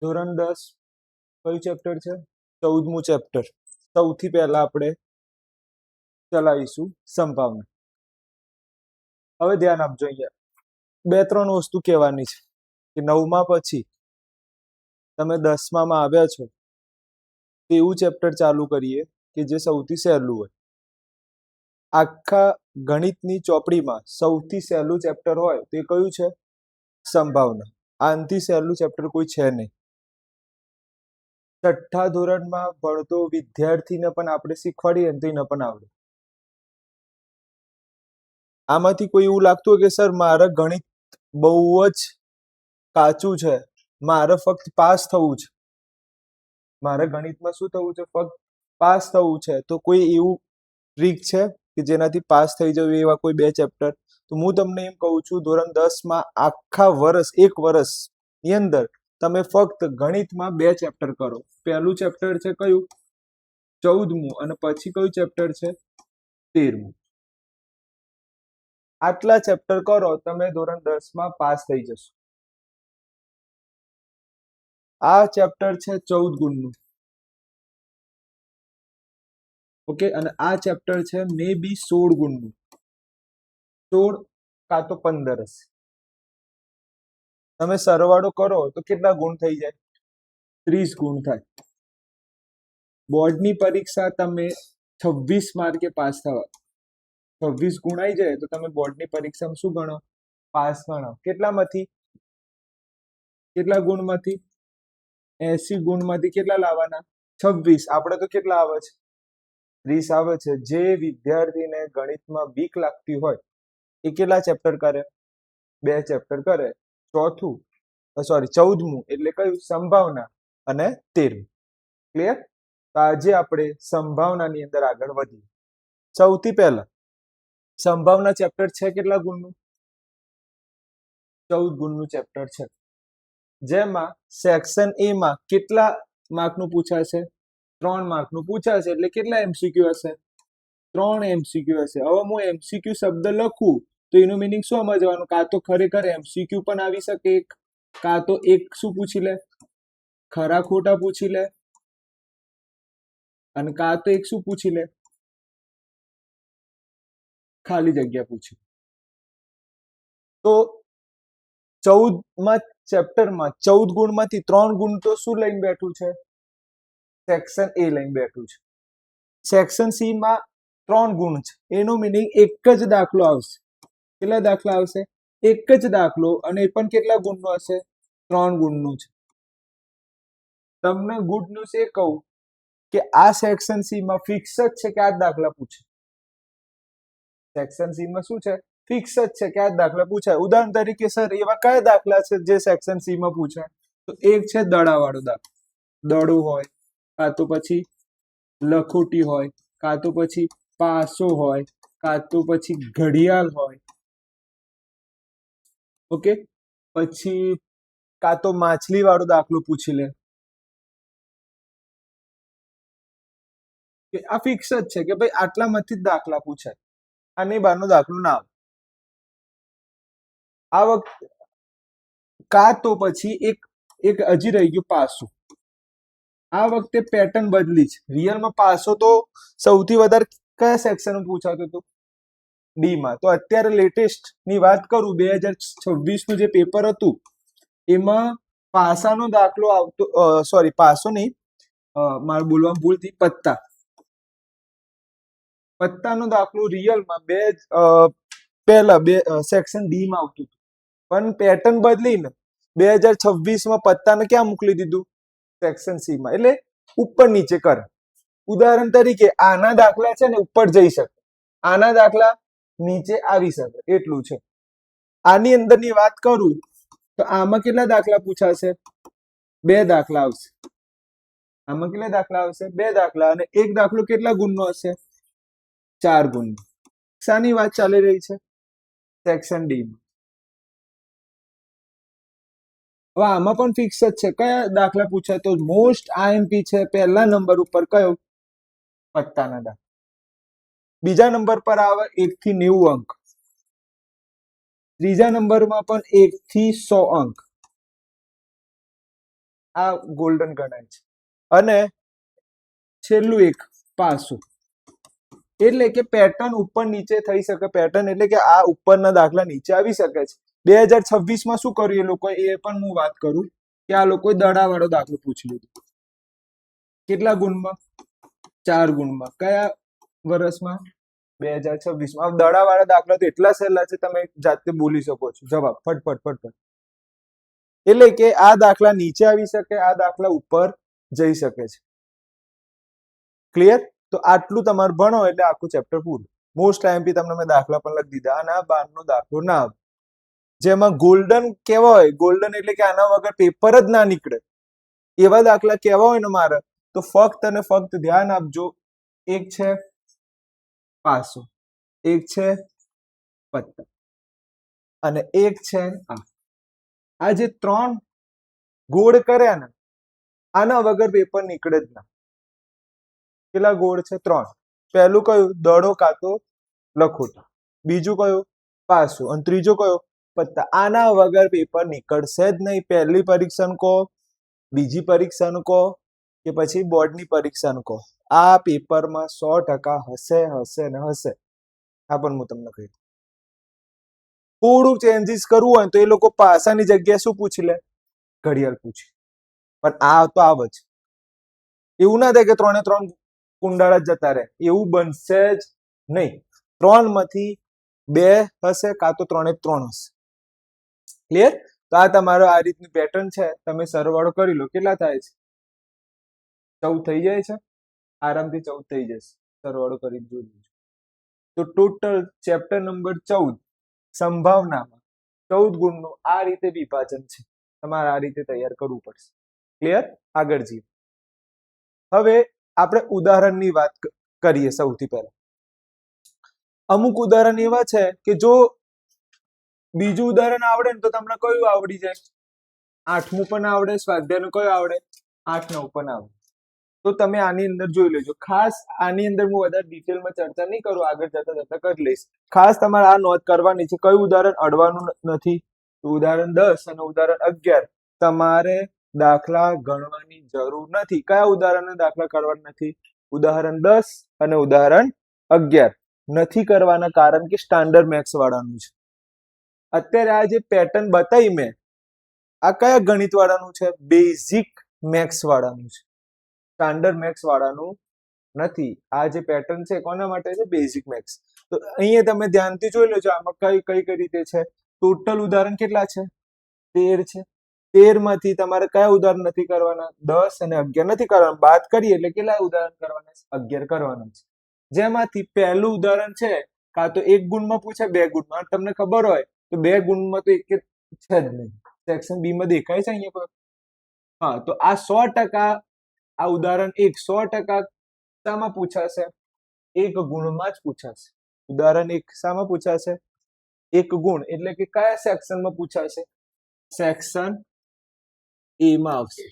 ધોરણ 10 કયું ચેપ્ટર છે? 14મું ચેપ્ટર. સૌથી પહેલા આપણે ચલાવીશું સંભાવના. હવે ધ્યાન આપજો, અહીંયા 2-3 વસ્તુ કહેવાની છે કે 9મા પછી તમે 10મામાં આવ્યા છો તેવું ચેપ્ટર ચાલુ કરીએ કે જે સૌથી સહેલું હોય. આખા ગણિતની ચોપડીમાં સૌથી સહેલું ચેપ્ટર હોય તે કયું છે? સંભાવના. આનાથી સહેલું ચેપ્ટર કોઈ છે નહીં. 6ઠ્ઠા ધોરણમાં ભણતો વિદ્યાર્થીને પણ આપણે શીખવાડીએ તો એને પણ આવડે. આમાંથી કોઈ એવું લાગતું હોય કે સર મારે ગણિત બહુ જ કાચું છે, મારે ફક્ત પાસ થવું છે, મારે ગણિતમાં શું થવું છે? ફક્ત પાસ થવું છે, તો કોઈ એવું ટ્રીક છે કે જેનાથી પાસ થઈ જવું એવા કોઈ 2 ચેપ્ટર? તો હું તમને એમ કહું છું, ધોરણ 10માં આખા વર્ષ 1 વર્ષની અંદર તમે ફક્ત ગણિતમાં 2 ચેપ્ટર કરો. પહેલું ચેપ્ટર છે કયું? 14મું. અને પછી કયું ચેપ્ટર છે? 13મું. આટલા ચેપ્ટર કરો તમે ધોરણ 10માં પાસ થઈ જશો. આ ચેપ્ટર છે 14 ગુણનું. ઓકે, અને આ ચેપ્ટર છે મે બી 16 ગુણનું. 16 કાં તો 15 હશે. તમે સરવાળો કરો તો કેટલા ગુણ થઈ જાય? 30 ગુણ થાય. બોર્ડની પરીક્ષા તમે 26 માર્કે પાસ થવા, 26 ગુણ આવી જાય તો તમે બોર્ડની પરીક્ષામાં શું ગણો? પાસ ગણો. કેટલામાંથી? કેટલા ગુણમાંથી? 80 ગુણમાંથી કેટલા લાવવાના? 26. આપણે તો કેટલા આવે છે? 30 આવે છે. જે વિદ્યાર્થીને ગણિતમાં બીક લાગતી હોય એ કેટલા ચેપ્ટર કરે? 2 ચેપ્ટર કરે. 14મું એટલે કયું? સંભાવના. અને 13મું. ક્લિયર? તો આજે આપણે સંભાવનાની અંદર આગળ વધીએ. સૌથી પહેલા સંભાવના ચેપ્ટર છે કેટલા ગુણનું? 14 ગુણનું ચેપ્ટર છે, જેમાં સેક્શન એ માં કેટલા માર્કનું પૂછાશે? 3 માર્કનું પૂછાશે. એટલે કેટલા MCQ હશે? 3 MCQ હશે. હવે હું MCQ શબ્દ લખું તો એનું મિનિંગ શું સમજવાનું? કાં તો ખરેખર MCQ પણ આવી શકે, કાં તો એક શું પૂછી લે? ખરા ખોટા પૂછી લે, અને કાં તો એક શું પૂછી લે? ખાલી જગ્યા પૂછી. તો 14માં ચેપ્ટરમાં 14 ગુણમાંથી 3 ગુણ તો શું લઈને બેઠું છે? સેક્શન એ લઈને બેઠું છે. સેક્શન સી માં 3 ગુણ છે. એનો મિનિંગ એક જ દાખલો આવશે. કેટલા દાખલા આવશે? એક જ દાખલો, અને એ પણ કેટલા ગુણનો હશે? 3 ગુણનું છે. તમને ગુડ ન્યૂઝ એ કહું કે આ સેક્શન સી માં ફિક્સ જ છે કે આ દાખલા પૂછે. સેક્શન સી માં શું છે? ફિક્સ જ છે કે આ દાખલા પૂછાય. ઉદાહરણ તરીકે સર એવા કયા દાખલા છે જે સેક્શન સી માં પૂછાય? તો એક છે દડાવાળો દાખલો. દડો હોય, કાં તો પછી લખોટી હોય, કાં તો પછી પાસો હોય, કાં તો પછી ઘડિયાળ હોય. ઓકે, પછી કાં તો માછલી વાળો દાખલો પૂછી લે. કે આ ફિક્સ જ છે કે ભાઈ આટલામાંથી જ દાખલા પૂછાય, આની બહારનો દાખલો ના આવે. આ વખતે કાં તો પછી એક હજી રહી ગયું પાસું. આ વખતે પેટર્ન બદલી છે. રિયલમાં પાસો તો સૌથી વધારે કયા સેક્શનમાં પૂછાતું હતું? ડી માં. તો અત્યારે લેટેસ્ટ ની વાત કરું, 2026નું જે પેપર હતું એમાં પાસાનો દાખલો આવતો, સોરી પાસો નહીં, મારે બોલવામાં ભૂલ થઈ, પત્તાનો દાખલો રિયલમાં પહેલા સેક્શન ડી માં આવતું હતું. પણ પેટર્ન બદલીને 2026માં પત્તાને ક્યાં મોકલી દીધું? સેક્શન સી માં. એટલે ઉપર નીચે કરે. ઉદાહરણ તરીકે આના દાખલા છે ને ઉપર જઈ શકે, આના દાખલા નીચે આવી શકે, એટલું છે. આની અંદરની વાત કરું તો આમાં કેટલા દાખલા પૂછાશે? 2 દાખલા આવશે. આમાં કેટલા દાખલા આવશે? 2 દાખલા. અને એક દાખલો કેટલા ગુણનો હશે? 4 ગુણનો. શાની વાત ચાલી રહી છે? સેક્શન ડી માં. હવે આમાં પણ ફિક્સ જ છે. કયા દાખલા પૂછાય? તો મોસ્ટ આઈએમપી છે પહેલા નંબર ઉપર કયો? પત્તાના દાખલા. બીજા નંબર પર આવે 1 થી 90 અંક. ત્રીજા નંબરમાં પણ 1 થી 100 અંક. આ ગોલ્ડન ગણાય છે. અને છેલ્લું એક પાસું, એટલે કે પેટર્ન ઉપર નીચે થઈ શકે. પેટર્ન એટલે કે આ ઉપરના દાખલા નીચે આવી શકે છે. 2026 માં શું કર્યું એ લોકો, એ પણ હું વાત કરું કે આ લોકોએ દડાવાળો દાખલો પૂછી લીધો. કેટલા ગુણમાં? 4 ગુણમાં. કયા વર્ષમાં? 2026 માં. દડાવાળા દાખલા તો એટલા સહેલા છે, તમે જાતે બોલી શકો છો જવાબ ફટફટ ફટફટ. એટલે કે આ દાખલા નીચે આવી શકે, આ દાખલા ઉપર જઈ શકે છે. ક્લિયર? તો આટલું તમારે ભણો એટલે આખું ચેપ્ટર પૂરું. મોસ્ટ ટાઈમથી તમને મેં દાખલા પણ લખી દીધા, અને આ 12નો દાખલો ના આવે, જેમાં ગોલ્ડન કેવા હોય, ગોલ્ડન એટલે કે આના વગર પેપર જ ના નીકળે એવા દાખલા કેવા હોય ને મારે, તો ફક્ત અને ફક્ત ધ્યાન આપજો. એક છે પાસો, એક છે પત્તા, અને એક છે આ જે 3 ગોળ કર્યા ને, આના વગર પેપર નીકળે જ ના. કેટલા ગોળ છે? 3. પહેલું કયું? દડો કાતો લખોટા. બીજું કયું? પાસો. અને ત્રીજો કયો? પત્તા. આના વગર પેપર નીકળશે જ નહીં. પહેલી પરીક્ષાનું કહો, બીજી પરીક્ષાનું કહો, કે પછી બોર્ડની પરીક્ષાનું કહો, આ પેપરમાં 100% હશે હશે ને હશે. આ પણ હું તમને કહી દઉં. થોડું ચેન્જીસ કરવું હોય તો એ લોકો પાસાની જગ્યાએ શું પૂછી લે? ઘડિયાળ પૂછી. પણ આ તો આવ જ. એવું ના થાય કે 3 કુંડાળા જતા રહે, એવું બનશે જ નહીં. 3 માંથી 2 હશે, કાં તો 3 હશે. ક્લિયર? તો આ તમારો આ રીતની પેટર્ન છે. તમે સરવાળો કરી લો, કેટલા થાય છે? 14 થઈ જાય છે. આરામથી 14 થઈ જશે. સરવાળો કરી જોઈ લેજો. તો ટોટલ ચેપ્ટર નંબર 14 સંભાવનામાં 14 ગુણનું આ રીતે વિભાજન છે. તમારે આ રીતે તૈયાર કરવું પડશે. ક્લિયર? આગળ જઈએ. હવે આપણે ઉદાહરણની વાત કરીએ. સૌથી પહેલા અમુક ઉદાહરણ એવા છે કે જો બીજું ઉદાહરણ આવડે ને તો તમને કયું આવડી જાય? 8મું પણ આવડે, સ્વાધ્યાયનું કયું આવડે? 8 9 પણ આવડે. તો તમે આની અંદર જોઈ લેજો. ખાસ આની અંદર હું વધારે ડિટેલમાં ચર્ચા નહીં કરું, આગળ જતા કરી લઈશ. ખાસ તમારે આ નોંધ કરવાની છે, કયું ઉદાહરણ અડવાનું નથી. તો ઉદાહરણ 10 અને ઉદાહરણ 11 તમારે દાખલા ગણવાની જરૂર નથી. કયા ઉદાહરણના દાખલા કરવાના નથી? ઉદાહરણ 10 અને ઉદાહરણ 11 નથી કરવાના, કારણ કે સ્ટાન્ડર્ડ મેથ્સ વાળાનું છે. અત્યારે આ જે પેટર્ન બતાવી મેં, આ કયા ગણિત વાળાનું છે? બેઝિક મેથ્સ વાળાનું છે. સ્ટાન્ડર્ડ મેથ્સ વાળાનું નથી. આ જે પેટર્ન છે કોના માટે છે? Basic maths. તો અહીંયા તમે ધ્યાનથી જોઈ લેજો, આમાં કઈ કઈ રીતે છે. ટોટલ ઉદાહરણ કેટલા છે? 13 છે. 13 માંથી તમારે કયા ઉદાહરણ નથી કરવાના? 10 અને 11 નથી કરવાના. બાદ કરીએ એટલે કેટલા ઉદાહરણ કરવાના છે? 11 કરવાના છે. જેમાંથી પહેલું ઉદાહરણ છે કાં તો 1 ગુણમાં પૂછે, 2 ગુણમાં. તમને ખબર હોય તો 2 ગુણમાં તો એક છે જ નહીં. સેક્શન બી માં દેખાય છે અહીંયા પર. હા, તો આ 100% આ ઉદાહરણ 100% શામાં પૂછાશે? 1 ગુણમાં જ પૂછાશે. ઉદાહરણ 1 શામાં પૂછાશે? 1 ગુણ. એટલે કે કયા સેક્શનમાં પૂછાશે? સેક્શન એ માં આવશે.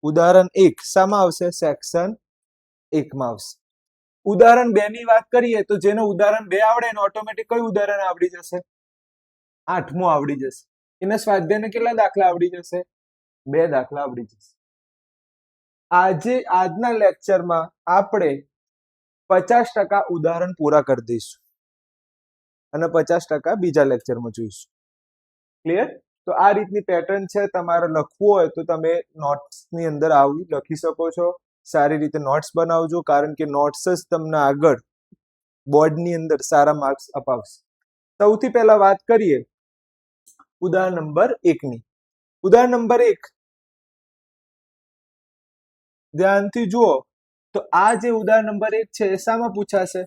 ઉદાહરણ 1 શામાં આવશે? સેક્શન 1 માં આવશે. ઉદાહરણ 2 ની વાત કરીએ તો જેને ઉદાહરણ 2 આવડે એને ઓટોમેટિક કયું ઉદાહરણ આવડી જશે? 8મું આવડી જશે. એને સ્વાધ્યાયને કેટલા દાખલા આવડી જશે? 2 દાખલા આવડી જશે. આજના લેક્ચરમાં આપણે 50% ઉદાહરણ પૂરા કરી દઈશું અને 50% બીજા લેક્ચરમાં જોઈશું. ક્લિયર? તો આ રીતની પેટર્ન છે. તમારે લખવું હોય તો તમે નોટ્સની અંદર આવું લખી શકો છો. સારી રીતે નોટ્સ બનાવજો, કારણ કે નોટ્સ જ તમને આગળ બોર્ડની અંદર સારા માર્ક્સ અપાવશે. સૌથી પહેલા વાત કરીએ ઉદાહરણ નંબર 1 ની. ઉદાહરણ નંબર 1 ધ્યાનથી જુઓ તો આ જે ઉદાહરણ નંબર 1 છે એ શામાં પૂછાશે?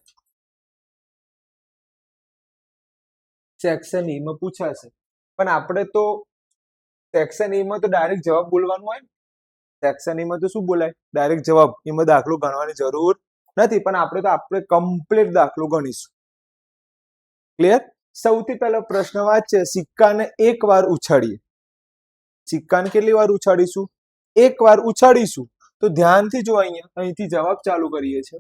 સેક્શન ઈ માં પૂછાશે. પણ આપણે તો સેક્શન ઈ માં તો ડાયરેક્ટ જવાબ બોલવાનું હોય. સેક્શન ઈ માં તો શું બોલાય? ડાયરેક્ટ જવાબ. એમાં દાખલો ગણવાની જરૂર નથી, પણ આપણે કમ્પ્લીટ દાખલો ગણીશું. ક્લિયર? સૌથી પહેલો પ્રશ્ન વાંચીએ. સિક્કાને 1 વાર ઉછાળીએ. સિક્કાને કેટલી વાર ઉછાળીશું? 1 વાર ઉછાળીશું. તો ધ્યાનથી જો અહીંથી જવાબ ચાલુ કરીએ છીએ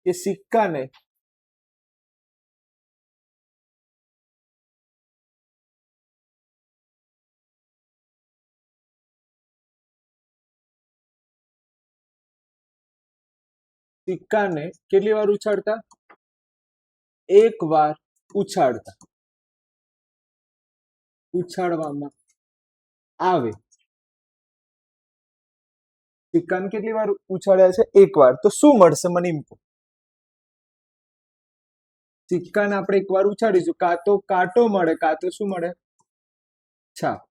કે સિક્કાને સિક્કાને કેટલી વાર ઉછાળતા? એક વાર ઉછાળતા, ઉછાળવામાં આવે. સિક્કાને કેટલી વાર ઉછાળ્યા છે? એક વાર. તો શું મળશે મને એમ કહો. સિક્કાને આપણે એક વાર ઉછાળીશું, કાં તો કાંટો મળે, કાં તો શું મળે? છાપ.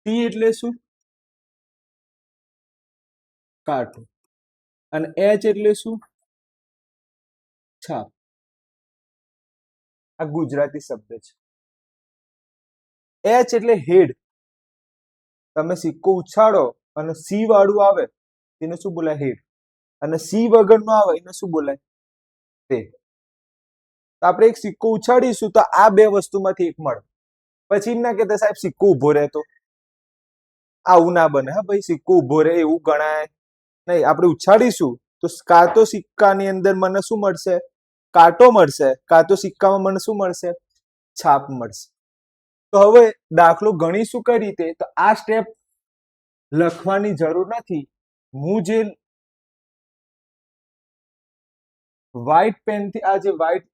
ટી એટલે શું? કાંટો. અને એચ એટલે શું? છાપ. આ ગુજરાતી શબ્દ છે. એચ એટલે હેડ. તમે સિક્કો ઉછાળો અને સી વાળું આવે એને શું બોલાય? હેડ. અને સી વગરનો આવે એને શું બોલાય? ટેલ. તો આપણે એક સિક્કો ઉછાળીશું તો આ બે વસ્તુમાંથી એક મળે. પછી એમ ના કહેતા સાહેબ સિક્કો ઉભો રહે તો આવું ના બને. હા ભાઈ, સિક્કો ઉભો રહે એવું ગણાય નહીં. આપણે ઉછાળીશું તો કાં તો સિક્કાની અંદર મને શું મળશે? કાંટો મળશે, કાં તો સિક્કામાં મને શું મળશે? છાપ મળશે. તો હવે દાખલો ગણીશું કઈ રીતે? તો આ સ્ટેપ લખવાની જરૂર નથી. હું જે વ્હાઈટ પેનથી, આ જે વ્હાઈટ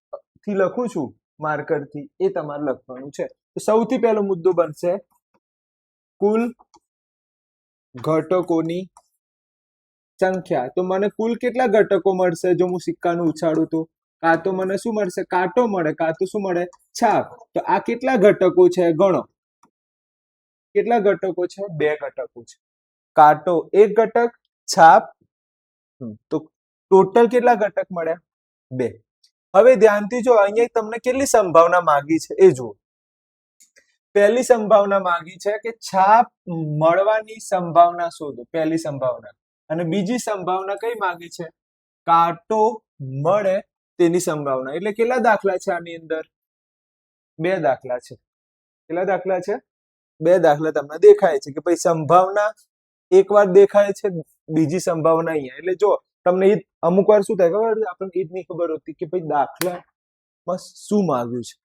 થી લખું છું માર્કરથી, એ તમારે લખવાનું છે. તો સૌથી પહેલો મુદ્દો બનશે કુલ ઘટકોની સંખ્યા. તો મને કુલ કેટલા ઘટકો મળશે જો હું સિક્કાનું ઉછાળું તો? કાં તો મને શું મળશે? કાંટો મળે, કાં તો શું મળે? છાપ. તો આ કેટલા ઘટકો છે ગણો. કેટલા ઘટકો છે? બે ઘટકો છે. કાંટો એક ઘટક, છાપ. તો ટોટલ કેટલા ઘટક મળ્યા? બે. હવે ધ્યાનથી જો, અહીંયા તમને કેટલી સંભાવના માંગી છે એ જુઓ. પહેલી સંભાવના માંગી છે કે છાપ મળવાની સંભાવના શોધો, પહેલી સંભાવના. અને બીજી સંભાવના કઈ માંગી છે? કાંટો મળે તેની સંભાવના. એટલે કેટલા દાખલા છે આની અંદર? બે દાખલા છે. કેટલા દાખલા છે? બે દાખલા તમને દેખાય છે કે ભાઈ સંભાવના એક વાર દેખાય છે, બીજી સંભાવના અહીંયા. એટલે જો તમને અમુક વાર શું થાય ખબર? આપણને એ જ નહીં ખબર હોતી કે ભાઈ દાખલામાં શું માંગ્યું છે.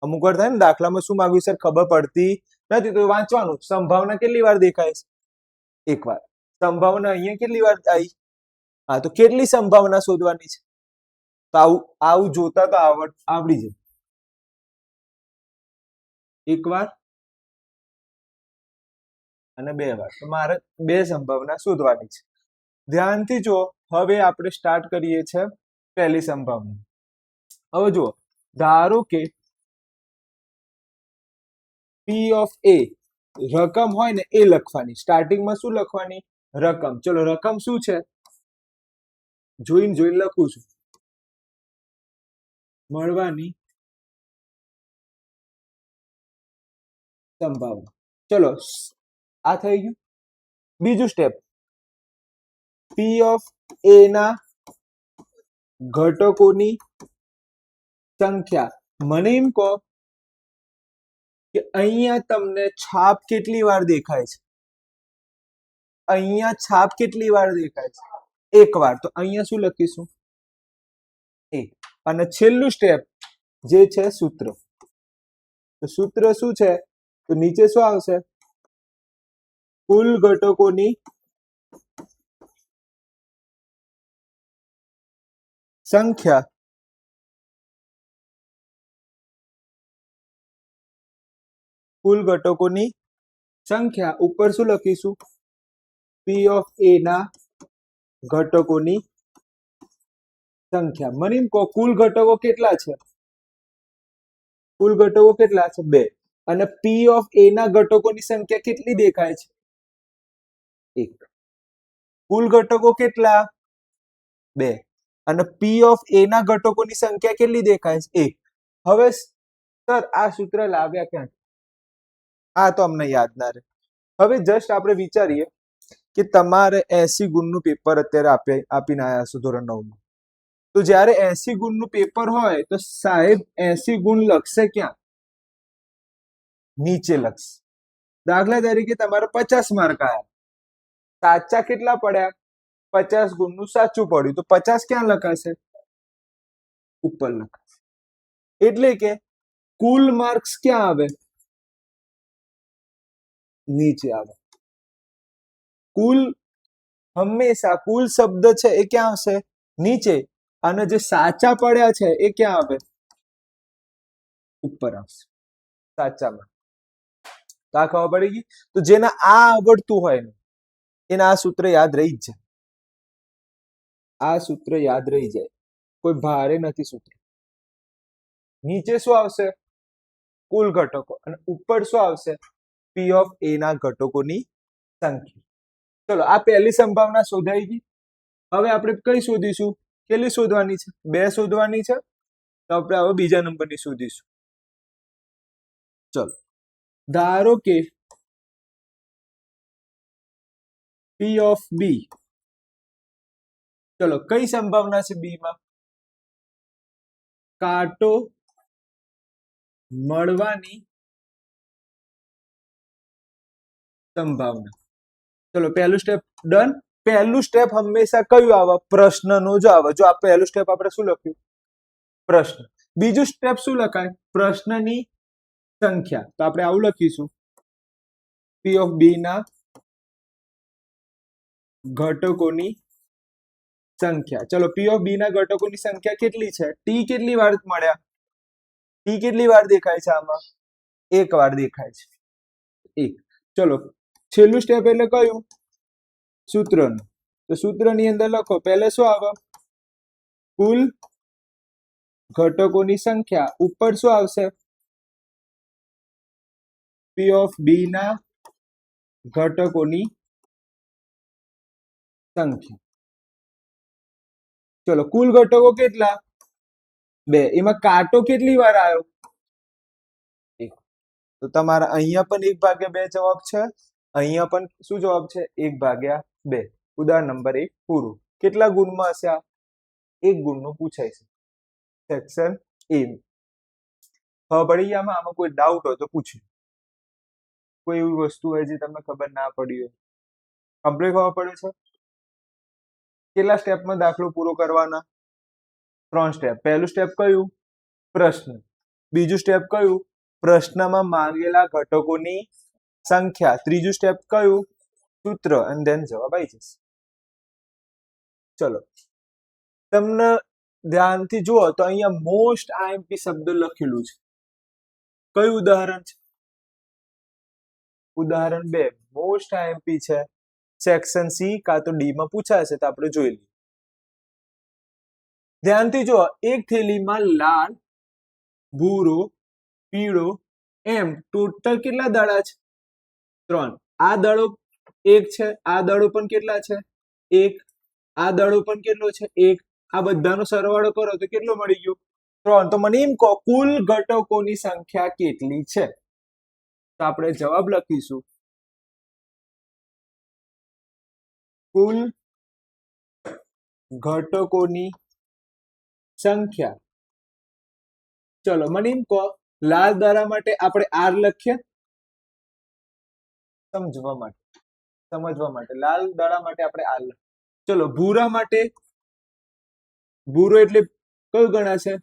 અમુક વાર થાય ને દાખલામાં શું માંગ્યું છે ખબર પડતી નથી, તો વાંચવાનું. સંભાવના કેટલી વાર દેખાય છે? એક વાર. સંભાવના અહીંયા કેટલી વાર આવી? હા, તો કેટલી સંભાવના શોધવાની છે? તો આવું જોતા તો આવડી જાય. એક વાર અને બે વાર. તો મારે બે સંભાવના શોધવાની છે. ધ્યાનથી જો, હવે આપણે સ્ટાર્ટ કરીએ છીએ પહેલી સંભાવના. હવે જુઓ, ધારો કે પી ઓફ એ રકમ હોય ને એ લખવાની. સ્ટાર્ટિંગમાં શું લખવાની? રકમ. ચલો, રકમ શું છે જોઈને લખું છું. મળવાની સંભાવના. ચલો, આ થઈ ગયું. બીજું સ્ટેપ, પી ઓફ એ ના ઘટકોની સંખ્યા. મને એમ કહો કે અહીંયા તમને છાપ કેટલી વાર દેખાય છે? અહીંયા છાપ કેટલી વાર દેખાય છે? એક વાર. તો અહીંયા શું લખીશું? એક. અને છેલ્લું સ્ટેપ જે છે સૂત્ર. તો સૂત્ર શું છે? તો નીચે શું આવશે? કુલ ઘટકોની સંખ્યા કુલ ઘટકોની સંખ્યા ઉપર શું લખીશું? પી ઓફ એ ના ઘટકોની સંખ્યા. મને એમ કહો કુલ ઘટકો કેટલા છે? કુલ ઘટકો કેટલા છે? બે. અને પી ઓફ એ ના ઘટકોની સંખ્યા કેટલી દેખાય છે? એક. કુલ ઘટકો કેટલા? બે. અને પી ઓફ એ ના ઘટકોની સંખ્યા કેટલી દેખાય છે? એક. હવે સર આ સૂત્ર લાવ્યા ક્યાં? આ તો અમને યાદ ના રહે. હવે જસ્ટ આપણે વિચારીએ કે તમારે 80 ગુણનું પેપર અત્યારે આપીને આવ્યા છો ધોરણ 9માં. તો જ્યારે 80 ગુણનું પેપર હોય તો સાહેબ 80 ગુણ લખશે ક્યાં? નીચે લખશે. દાખલા તરીકે તમારે 50 માર્ક આવ્યા, સાચા કેટલા પડ્યા? 50 ગુણનું સાચું પડ્યું. તો 50 ક્યાં લખાશે? ઉપર લખાશે. એટલે કે કુલ માર્ક્સ ક્યાં આવે? નીચે આવે. કુલ હંમેશા કુલ શબ્દ છે એ ક્યાં આવશે? નીચે. અને જે સાચા પડ્યા છે એ ક્યાં આવે? ઉપર આવશે. સાચામાં. તો આ ખબર પડી ગઈ. તો જેને આ આવડતું હોય ને એને આ સૂત્ર યાદ રહી જ જાય. આ સૂત્ર યાદ રહી જાય. કોઈ ભારે નથી સૂત્ર. નીચે શું આવશે? કુલ ઘટકો. અને ઉપર શું આવશે? પી ઓફ એ ના ઘટકોની સંખ્યા. ચલો આ પહેલી સંભાવના શોધાઈ ગઈ. હવે આપણે કઈ શોધીશું? કેટલી શોધવાની છે? 2 શોધવાની છે. તો આપણે હવે બીજા નંબરની શોધીશું. ચલો ધારો કે પી ઓફ બી. ચલો કઈ સંભાવના છે બી માં? કાંટો મળવાની સંભાવના. ચલો પહેલું સ્ટેપ ડન. પહેલું સ્ટેપ હંમેશા કયું આવે? પ્રશ્નનો જ આવે. જો આ પહેલું સ્ટેપ આપણે શું લખ્યું? પ્રશ્ન. બીજું સ્ટેપ શું લખાય? પ્રશ્નની સંખ્યા. તો આપણે આવું લખીશું, પી ઓફ બી ના ઘટકોની સંખ્યા. ચલો પી ઓફ બી ના ઘટકોની સંખ્યા કેટલી છે? ટી કેટલી વાર મળ્યા? ટી કેટલી વાર દેખાય છે આમાં? એક વાર દેખાય છે. એક. ચલો છેલ્લું સ્ટેપ એટલે કયું? સૂત્રનું. તો સૂત્રની અંદર લખો, પહેલે શું આવે? કુલ ઘટકોની સંખ્યા. ઉપર શું આવશે? પી ઓફ બી ના ઘટકોની સંખ્યા. ચલો કુલ ઘટકો કેટલા? 2. એમાં કાંટો કેટલી વાર આવ્યો? 1. તો તમારા અહીંયા પણ 1/2 જવાબ છે. અહીંયા પણ શું જવાબ છે? 1/2. ઉદાહરણ નંબર 1 પૂરું. કેટલા ગુણમાં હશે આ? 1 ગુણનું પૂછાય છે. Section A. ખબર પડી ગઈ આમાં? આમાં કોઈ ડાઉટ હોય તો પૂછો. કોઈ એવી વસ્તુ હોય જે તમને ખબર ના પડી હોય? કમ્પ્લીટ ખબર પડે છે? કેટલા સ્ટેપમાં દાખલો પૂરો કરવાના? 3 સ્ટેપ. પહેલું સ્ટેપ કયું? પ્રશ્ન. બીજું સ્ટેપ કયું? પ્રશ્નમાં માંગેલા ઘટકોની સંખ્યા. ત્રીજું સ્ટેપ કયું? સૂત્ર. અને ધેન જવાબ આવી જશે. ચલો તમને ધ્યાનથી જુઓ તો અહીંયા મોસ્ટ આઈએમપી શબ્દ લખેલું છે. કયું ઉદાહરણ છે? ઉદાહરણ 2 મોસ્ટ આઈએમપી છે. સેક્શન સી કાં તો ડી માં પૂછાશે તો આપણે જોઈ લઈએ. ધ્યાનથી જુઓ, એક થેલીમાં લાલ, ભૂરો, પીળો એમ ટોટલ કેટલા દડા છે? 3. આ દડો 1 છે. આ દડો પણ કેટલા છે? 1. આ દડો પણ કેટલો છે? 1. આ બધાનો સરવાળો કરો તો કેટલો મળી ગયો? 3. તો મને એમ કહો કુલ ઘટકોની સંખ્યા કેટલી છે? તો આપણે જવાબ લખીશું, કુલ ઘટકોની સંખ્યા. ચલો મને એમ કહો લાલ દડા માટે આપણે આર લખીએ સમજવા માટે. લાલ દડા માટે આપણે આર લખીએ. ચલો ભૂરા માટે, ભૂરો એટલે કયું ગણાશે?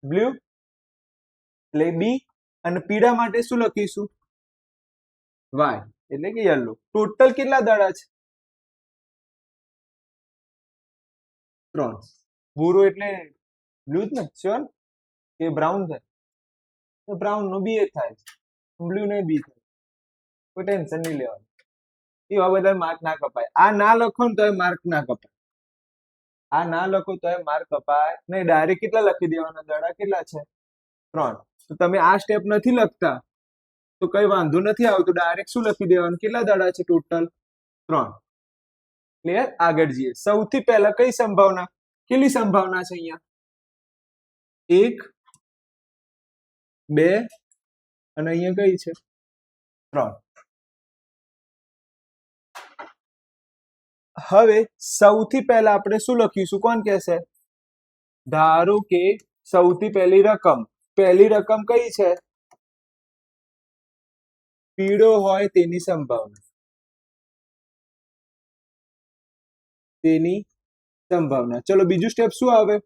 બ્લુ એટલે બી. અને પીળા માટે શું લખીશું? વાય એટલે કે યલો. ટોટલ કેટલા દડા છે? 3. ભૂરો એટલે બ્લુ જ ને? શ્યોર કે બ્રાઉન થાય? તો બ્રાઉન નો બી એ થાય, બ્લુ ને બી થાય. કોઈ ટેન્શન નહીં લેવાનું. એવા બધા માર્ક ના કપાય. આ ના લખો ને તો માર્ક ના કપાય. આ ના લખો તો માર્ક કપાય નહીં. ડાયરેક્ટ કેટલા લખી દેવાના? દડા કેટલા છે? 3. તો તમે આ સ્ટેપ નથી લખતા તો કઈ વાંધો નથી આવતો. ડાયરેક્ટ શું લખી દેવાનું? કેટલા દડા છે ટોટલ? 3. ક્લિયર? આગળ જઈએ. સૌથી પહેલા કઈ સંભાવના? કેટલી સંભાવના છે અહીંયા? 1, 2 અને અહીંયા કઈ છે? 3. હવે સૌથી પહેલા આપણે શું લખીશું? કોણ કહેશે? ધારો કે સૌથી પહેલી રકમ. પહેલી રકમ કઈ છે? પીળો હોય તેની સંભાવના. તેની સંભાવના. ચલો બીજું સ્ટેપ શું આવે?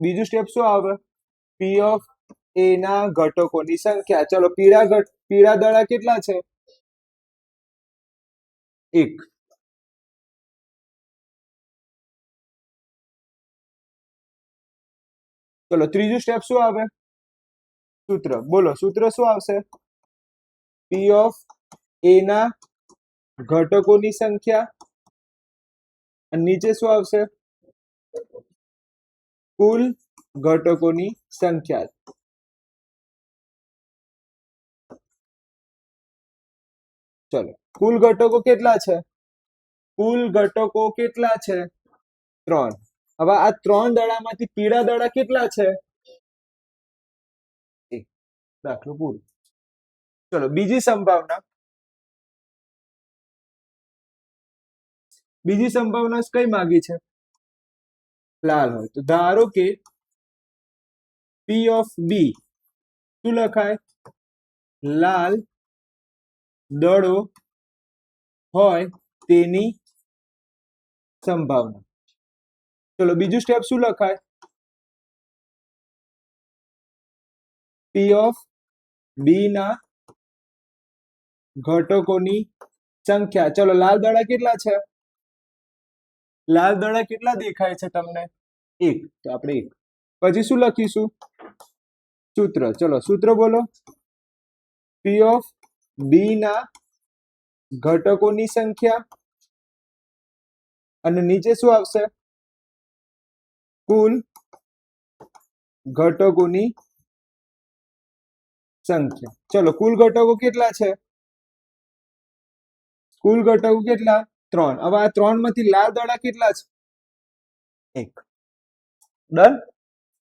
બીજું સ્ટેપ શું આવે? પી ઓફ એ ના ઘટકોની સંખ્યા. ચલો પીળા દડા કેટલા છે? એક. ચલો ત્રીજું સ્ટેપ શું આવે? સૂત્ર. બોલો સૂત્ર શું આવશે? પી ઓફ એ ના ઘટકોની સંખ્યા અને નીચે શું આવશે? કુલ ઘટકોની સંખ્યા. ચલો કુલ ઘટકો કેટલા છે? કુલ ઘટકો કેટલા છે? 3. હવે આ 3 દડામાંથી પીળા દડા કેટલા છે? 1. દાખલો પૂરો. ચલો બીજી સંભાવના. બીજી સંભાવના કઈ માંગી છે? લાલ હોય. તો ધારો કે પી ઓફ બી શું લખાય? લાલ દડો હોય તેની સંભાવના. ચલો બીજું સ્ટેપ શું લખાય? પી ઓફ બી ના ઘટકોની સંખ્યા. ચલો લાલ દડા કેટલા છે? લાલ દડા કેટલા દેખાય છે તમને? 1. તો આપણે 1. પછી શું લખીશું? સૂત્ર. ચલો સૂત્ર બોલો. પી ઓફ બી ના ઘટકોની સંખ્યા અને નીચે શું આવશે? કુલ ઘટકોની સંખ્યા. ચલો કુલ ઘટકો કેટલા છે? કુલ ઘટકો કેટલા? 3. હવે આ 3 માંથી લાલ દડા કેટલા છે? 1. ડન.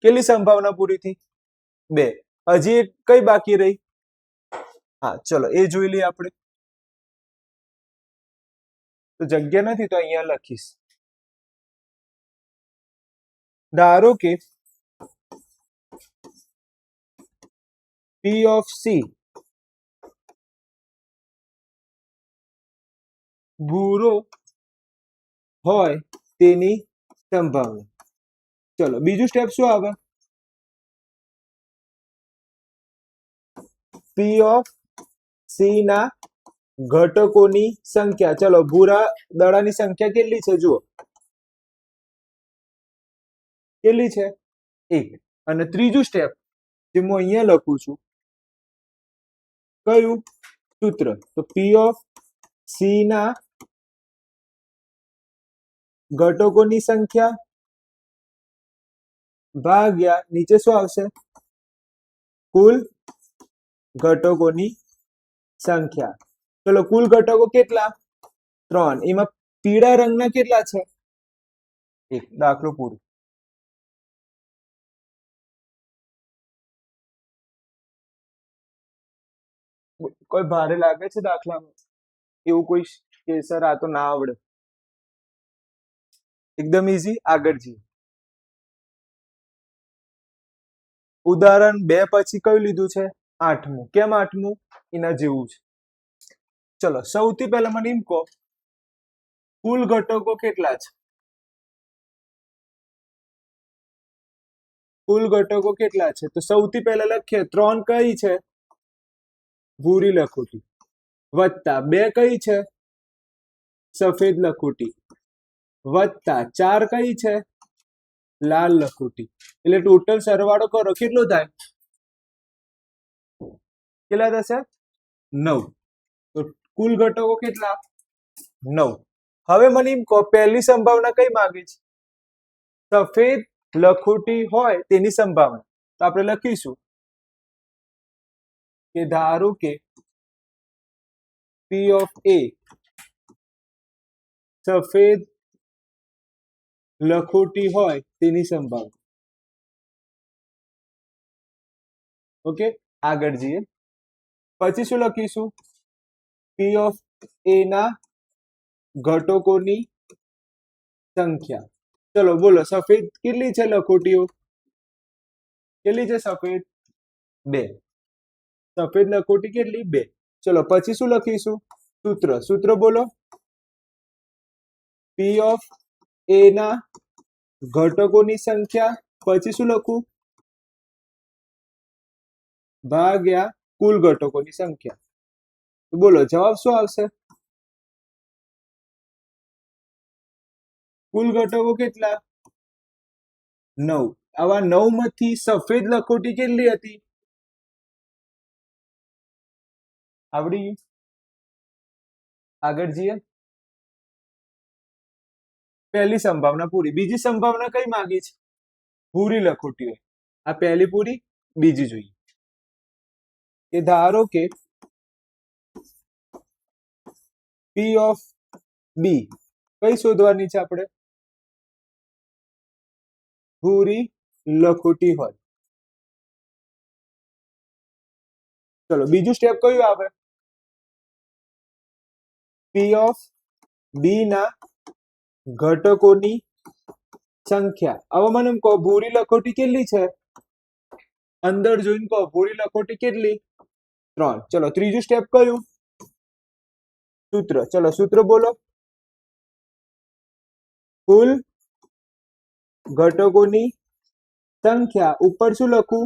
કેટલી સંભાવના પૂરી થઈ? 2. હજી એક કઈ બાકી રહી? હા ચલો એ જોઈ લઈએ આપણે. તો જગ્યા નથી તો અહીંયા લખીશ. ધારો કે પી ઓફ સી ભૂરો હોય તેની સંભાવના. ચલો બીજું સ્ટેપ શું આવે? પી ઓફ સી ના ઘટકોની સંખ્યા. ચલો ભૂરા દડાની સંખ્યા કેટલી છે? જુઓ કેટલી છે? 1. અને ત્રીજું સ્ટેપ જે હું અહીંયા લખું છું કયું? સૂત્ર. તો પી ઓફ સી ના ઘટકોની સંખ્યા ભાગ્યા નીચે શું આવશે? કુલ ઘટકોની સંખ્યા. ચલો કુલ ઘટકો કેટલા? 3. એમાં પીળા રંગના કેટલા છે? 1. દાખલો પૂરો. કોઈ ભારે લાગે છે દાખલામાં? એવું કોઈ કે સર આ તો ના આવડે? એકદમ ઈઝી. આગળ જઈએ. ઉદાહરણ 2 પછી કયું લીધું છે? 8મું. કેમ 8મું? એના જેવું છે. ચલો સૌથી પહેલા મને એમ કહો કુલ ઘટકો કેટલા છે? કુલ ઘટકો કેટલા છે? તો સૌથી પહેલા લખીએ 3 કઈ છે? ભૂરી લખોટી. વત્તા 2 કઈ છે? સફેદ લખોટી. વત્તા 4 કઈ છે? લાલ લખોટી. એટલે ટોટલ સરવાળો કરો કેટલો થાય? કેટલા થશે? 9. તો કુલ ઘટકો કેટલા? 9. હવે મને એમ કહો પહેલી સંભાવના કઈ માંગે છે? સફેદ લખોટી હોય તેની સંભાવના. તો આપણે લખીશું કે ધારો કે પી ઓફ એ સફેદ લખોટી હોય તેની સંભાવના. ઓકે આગળ જઈએ. પછી શું લખીશું? પી ઓફ એ ના ઘટકોની સંખ્યા. ચલો બોલો સફેદ કેટલી છે લખોટીઓ? કેટલી છે સફેદ? 2. સફેદ લખોટી કેટલી? 2. ચલો પછી શું લખીશું? સૂત્ર. સૂત્ર બોલો. પી ઓફ એ ના ઘટકોની સંખ્યા પછી શું લખું? ભાગ્યા કુલ ઘટકોની સંખ્યા. બોલો જવાબ શું આવશે? કુલ ઘટકો કેટલા? 9. આવા 9 માંથી સફેદ લખોટી કેટલી હતી? આવડી ગયું? આગળ જઈએ. પહેલી સંભાવના પૂરી. બીજી સંભાવના કઈ માંગી છે? પૂરી લખોટી હોય. આ પહેલી પૂરી, બીજી જોઈએ. કે ધારો કે પી ઓફ બી કઈ શોધવાની છે આપણે? પૂરી લખોટી હોય. ચલો બીજું સ્ટેપ કયું આવે? પી ઓફ બી ના ઘટકોની સંખ્યા. હવે મને કહો ભૂરી લખોટી કેટલી છે? અંદર જોઈને કહો ભૂરી લખોટી કેટલી? 3. ચલો ત્રીજું સ્ટેપ કયું? સૂત્ર. ચલો સૂત્ર બોલો. કુલ ઘટકોની સંખ્યા ઉપર શું લખું?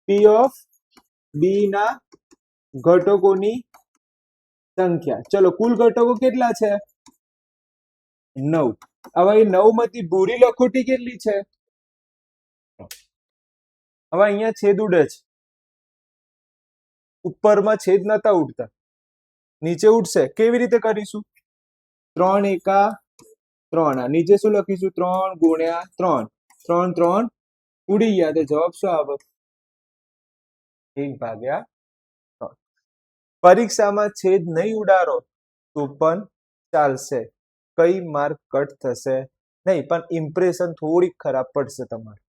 પી ઓફ બી ના ઘટકોની સંખ્યા. ચલો કુલ ઘટકો કેટલા છે? 9. હવે એ 9 માંથી ભૂરી લખોટી કેટલી છે? હવે અહીંયા છેદ ઉડે છે. ઉપરમાં છેદ નતા ઉડતા, નીચે ઉડશે. કેવી રીતે કરીશું? 3 એકા 3. નીચે શું લખીશું? 3 ગુણ્યા 3. 3 3 ઉડી ગયા. તો જવાબ શું આવે? 1/3. પરીક્ષામાં છેદ નહીં ઉડાડો તો પણ ચાલશે. કઈ માર્ક કટ થશે નહીં, પણ ઇમ્પ્રેશન થોડીક ખરાબ પડશે તમારે.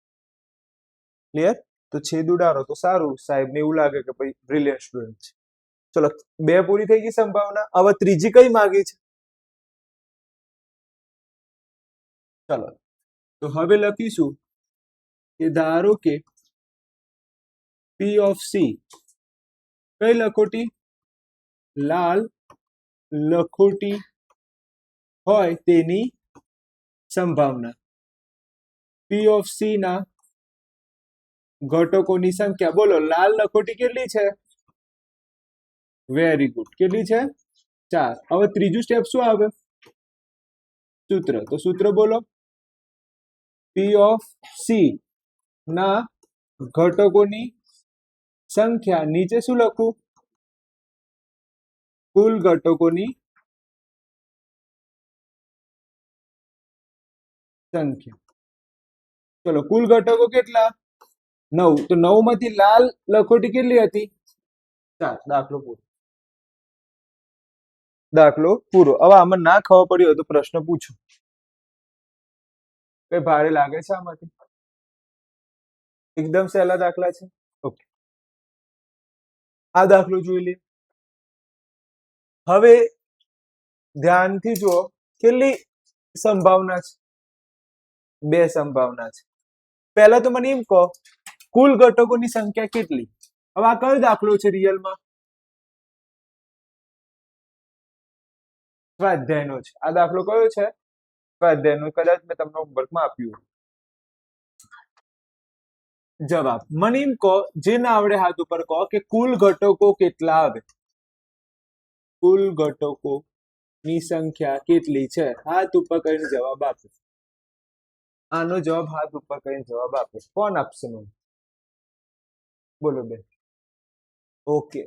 ક્લિયર? તો છેદ ઉડાડો તો સારું, સાહેબને એવું લાગે કે ભાઈ બ્રિલિયન્ટ સ્ટુડન્ટ છે. ચલો 2 પૂરી થઈ ગઈ સંભાવના. હવે ત્રીજી કઈ માંગી છે? ચલો તો હવે લખીશું કે ધારો કે પી ઓફ સી કઈ લખોટી? લાલ લખોટી હોય તેની સંભાવના. પી ઓફ સી ના ઘટકોની સંખ્યા. બોલો લાલ લખોટી કેટલી છે? Very good. કેટલી છે? 4. હવે ત્રીજું સ્ટેપ શું આવે? સૂત્ર. તો સૂત્ર બોલો. પી ઓફ સી ના ઘટકોની સંખ્યા. નીચે શું લખું? કુલ ઘટકોની સંખ્યા. ચલો કુલ ઘટકો કેટલા? 9. તો 9 માંથી લાલ લખોટી કેટલી હતી? 4. દાખલો પૂરો. દાખલો પૂરો. હવે આમાં ના ખબર પડી હોય તો પ્રશ્ન પૂછો. કઈ ભારે લાગે છે આમાંથી? એકદમ સહેલા દાખલા છે. ઓકે, આ દાખલો જોઈ લે. હવે ધ્યાનથી જુઓ. કેટલી સંભાવના છે? 2 સંભાવના છે. પહેલા તો મને એમ કહો કુલ ઘટકોની સંખ્યા કેટલી? હવે આ કયો દાખલો છે રિયલમાં? સ્વાધ્યાયનો છે. આ દાખલો કયો છે? સ્વાધ્યાયનો. કદાચ મેં તમને હોમવર્કમાં આપ્યું. જવાબ મને એમ કહો, જે ના આવડે હાથ ઉપર કહો કે કુલ ઘટકો કેટલા આવે? કુલ ઘટકો ની સંખ્યા કેટલી છે? હાથ ઉપર કરીને જવાબ આપો. આનો જવાબ હાથ ઉપર કરીને જવાબ આપે. કોણ આપશે મને? બોલો બે. ઓકે,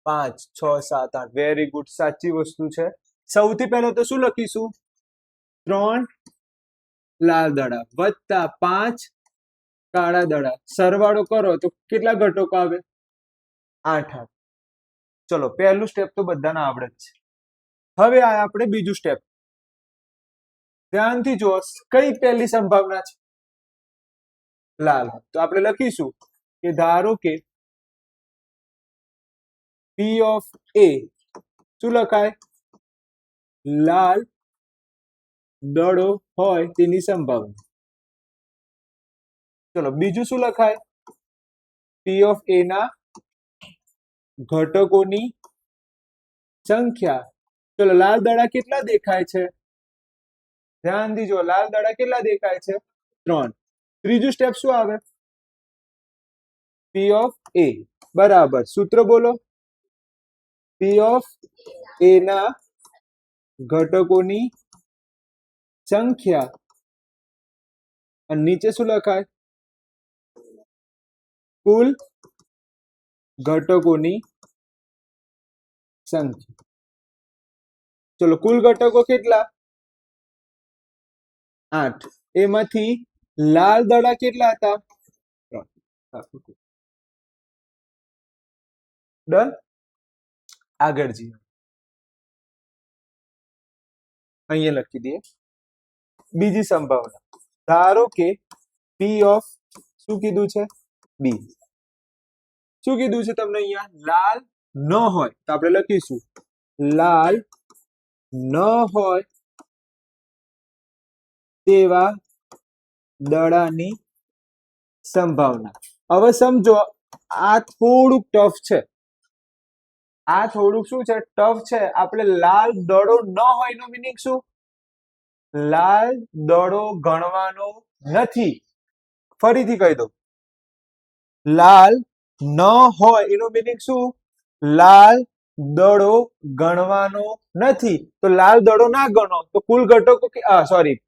5 6 7 8. Very good. સાચી વસ્તુ છે. સૌથી પહેલા તો શું લખીશું? 3 લાલ દડા વત્તા 5 કાળા દડા. સરવાળો કરો તો કેટલા ઘટકો આવે? 8 આવે. ચલો પહેલું સ્ટેપ તો બધાને આવડે જ છે. હવે આ આપણે બીજું સ્ટેપ. ધ્યાનથી જો. કઈ પહેલી સંભાવના છે? લાલ. તો આપણે લખીશું કે ધારો કે પી ઓફ એ શું લખાય? લાલ દડો હોય તેની સંભાવના. ચલો બીજું શું લખાય? પી ઓફ એ ના ઘટકોની સંખ્યા. ચલો લાલ દડા કેટલા દેખાય છે? ધ્યાન દીજો. લાલ દડા કેટલા દેખાય છે? 3. ત્રીજું સ્ટેપ શું આવે? પી ઓફ એ બરાબર. સૂત્ર બોલો. પી ઓફ એ ના ઘટકોની સંખ્યા અને નીચે શું લખાય? કુલ ઘટકોની સંખ્યા. ચલો કુલ ઘટકો કેટલા? 8. એમાંથી લાલ દડા કેટલા હતા? 3. ડન. આગળ જઈએ, અહીંયા લખી દઈએ બીજી સંભાવના. ધારો કે પી ઓફ શું કીધું છે? બી. શું કીધું છે તમને અહીંયા? લાલ ન હોય તો આપણે લખીશું લાલ ન હોય તેવા દડાની સંભાવના. હવે સમજો આ થોડુંક ટફ છે. આ થોડુંક શું છે? ટફ છે. આપણે લાલ દડો ન હોય એનો મીનિંગ શું? લાલ દડો ગણવાનો નથી. ફરીથી કહી દઉં, લાલ ન હોય એનો મીનિંગ શું? લાલ દડો ગણવાનો નથી. તો લાલ દડો ના ગણો તો કુલ ઘટકો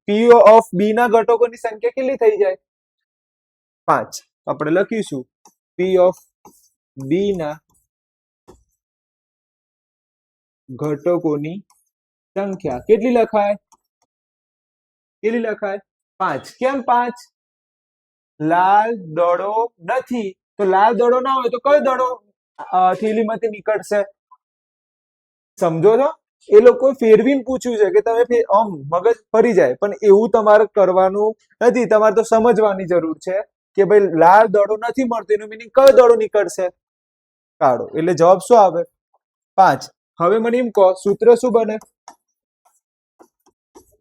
પી ઓફ બી ના ઘટકોની સંખ્યા કેટલી થઈ જાય? 5. આપણે લખીશું પી ઓફ બી ના ઘટકોની સંખ્યા કેટલી લખાય? 5. કેમ 5? લાલ દડો નથી. તો લાલ દડો ના હોય તો કયો દડો થેલીમાંથી નીકળશે? સમજો છો? એ લોકો ફેરવીને પૂછ્યું છે કે તમે આમ મગજ ફરી જાય, પણ એવું તમારે કરવાનું નથી. તમારે તો સમજવાની જરૂર છે કે ભાઈ લાલ દડો નથી મળતો એનું મીનિંગ કયો દડો નીકળશે? કાળો. એટલે જવાબ શું આવે? 5. હવે મને એમ કહો સૂત્ર શું બને?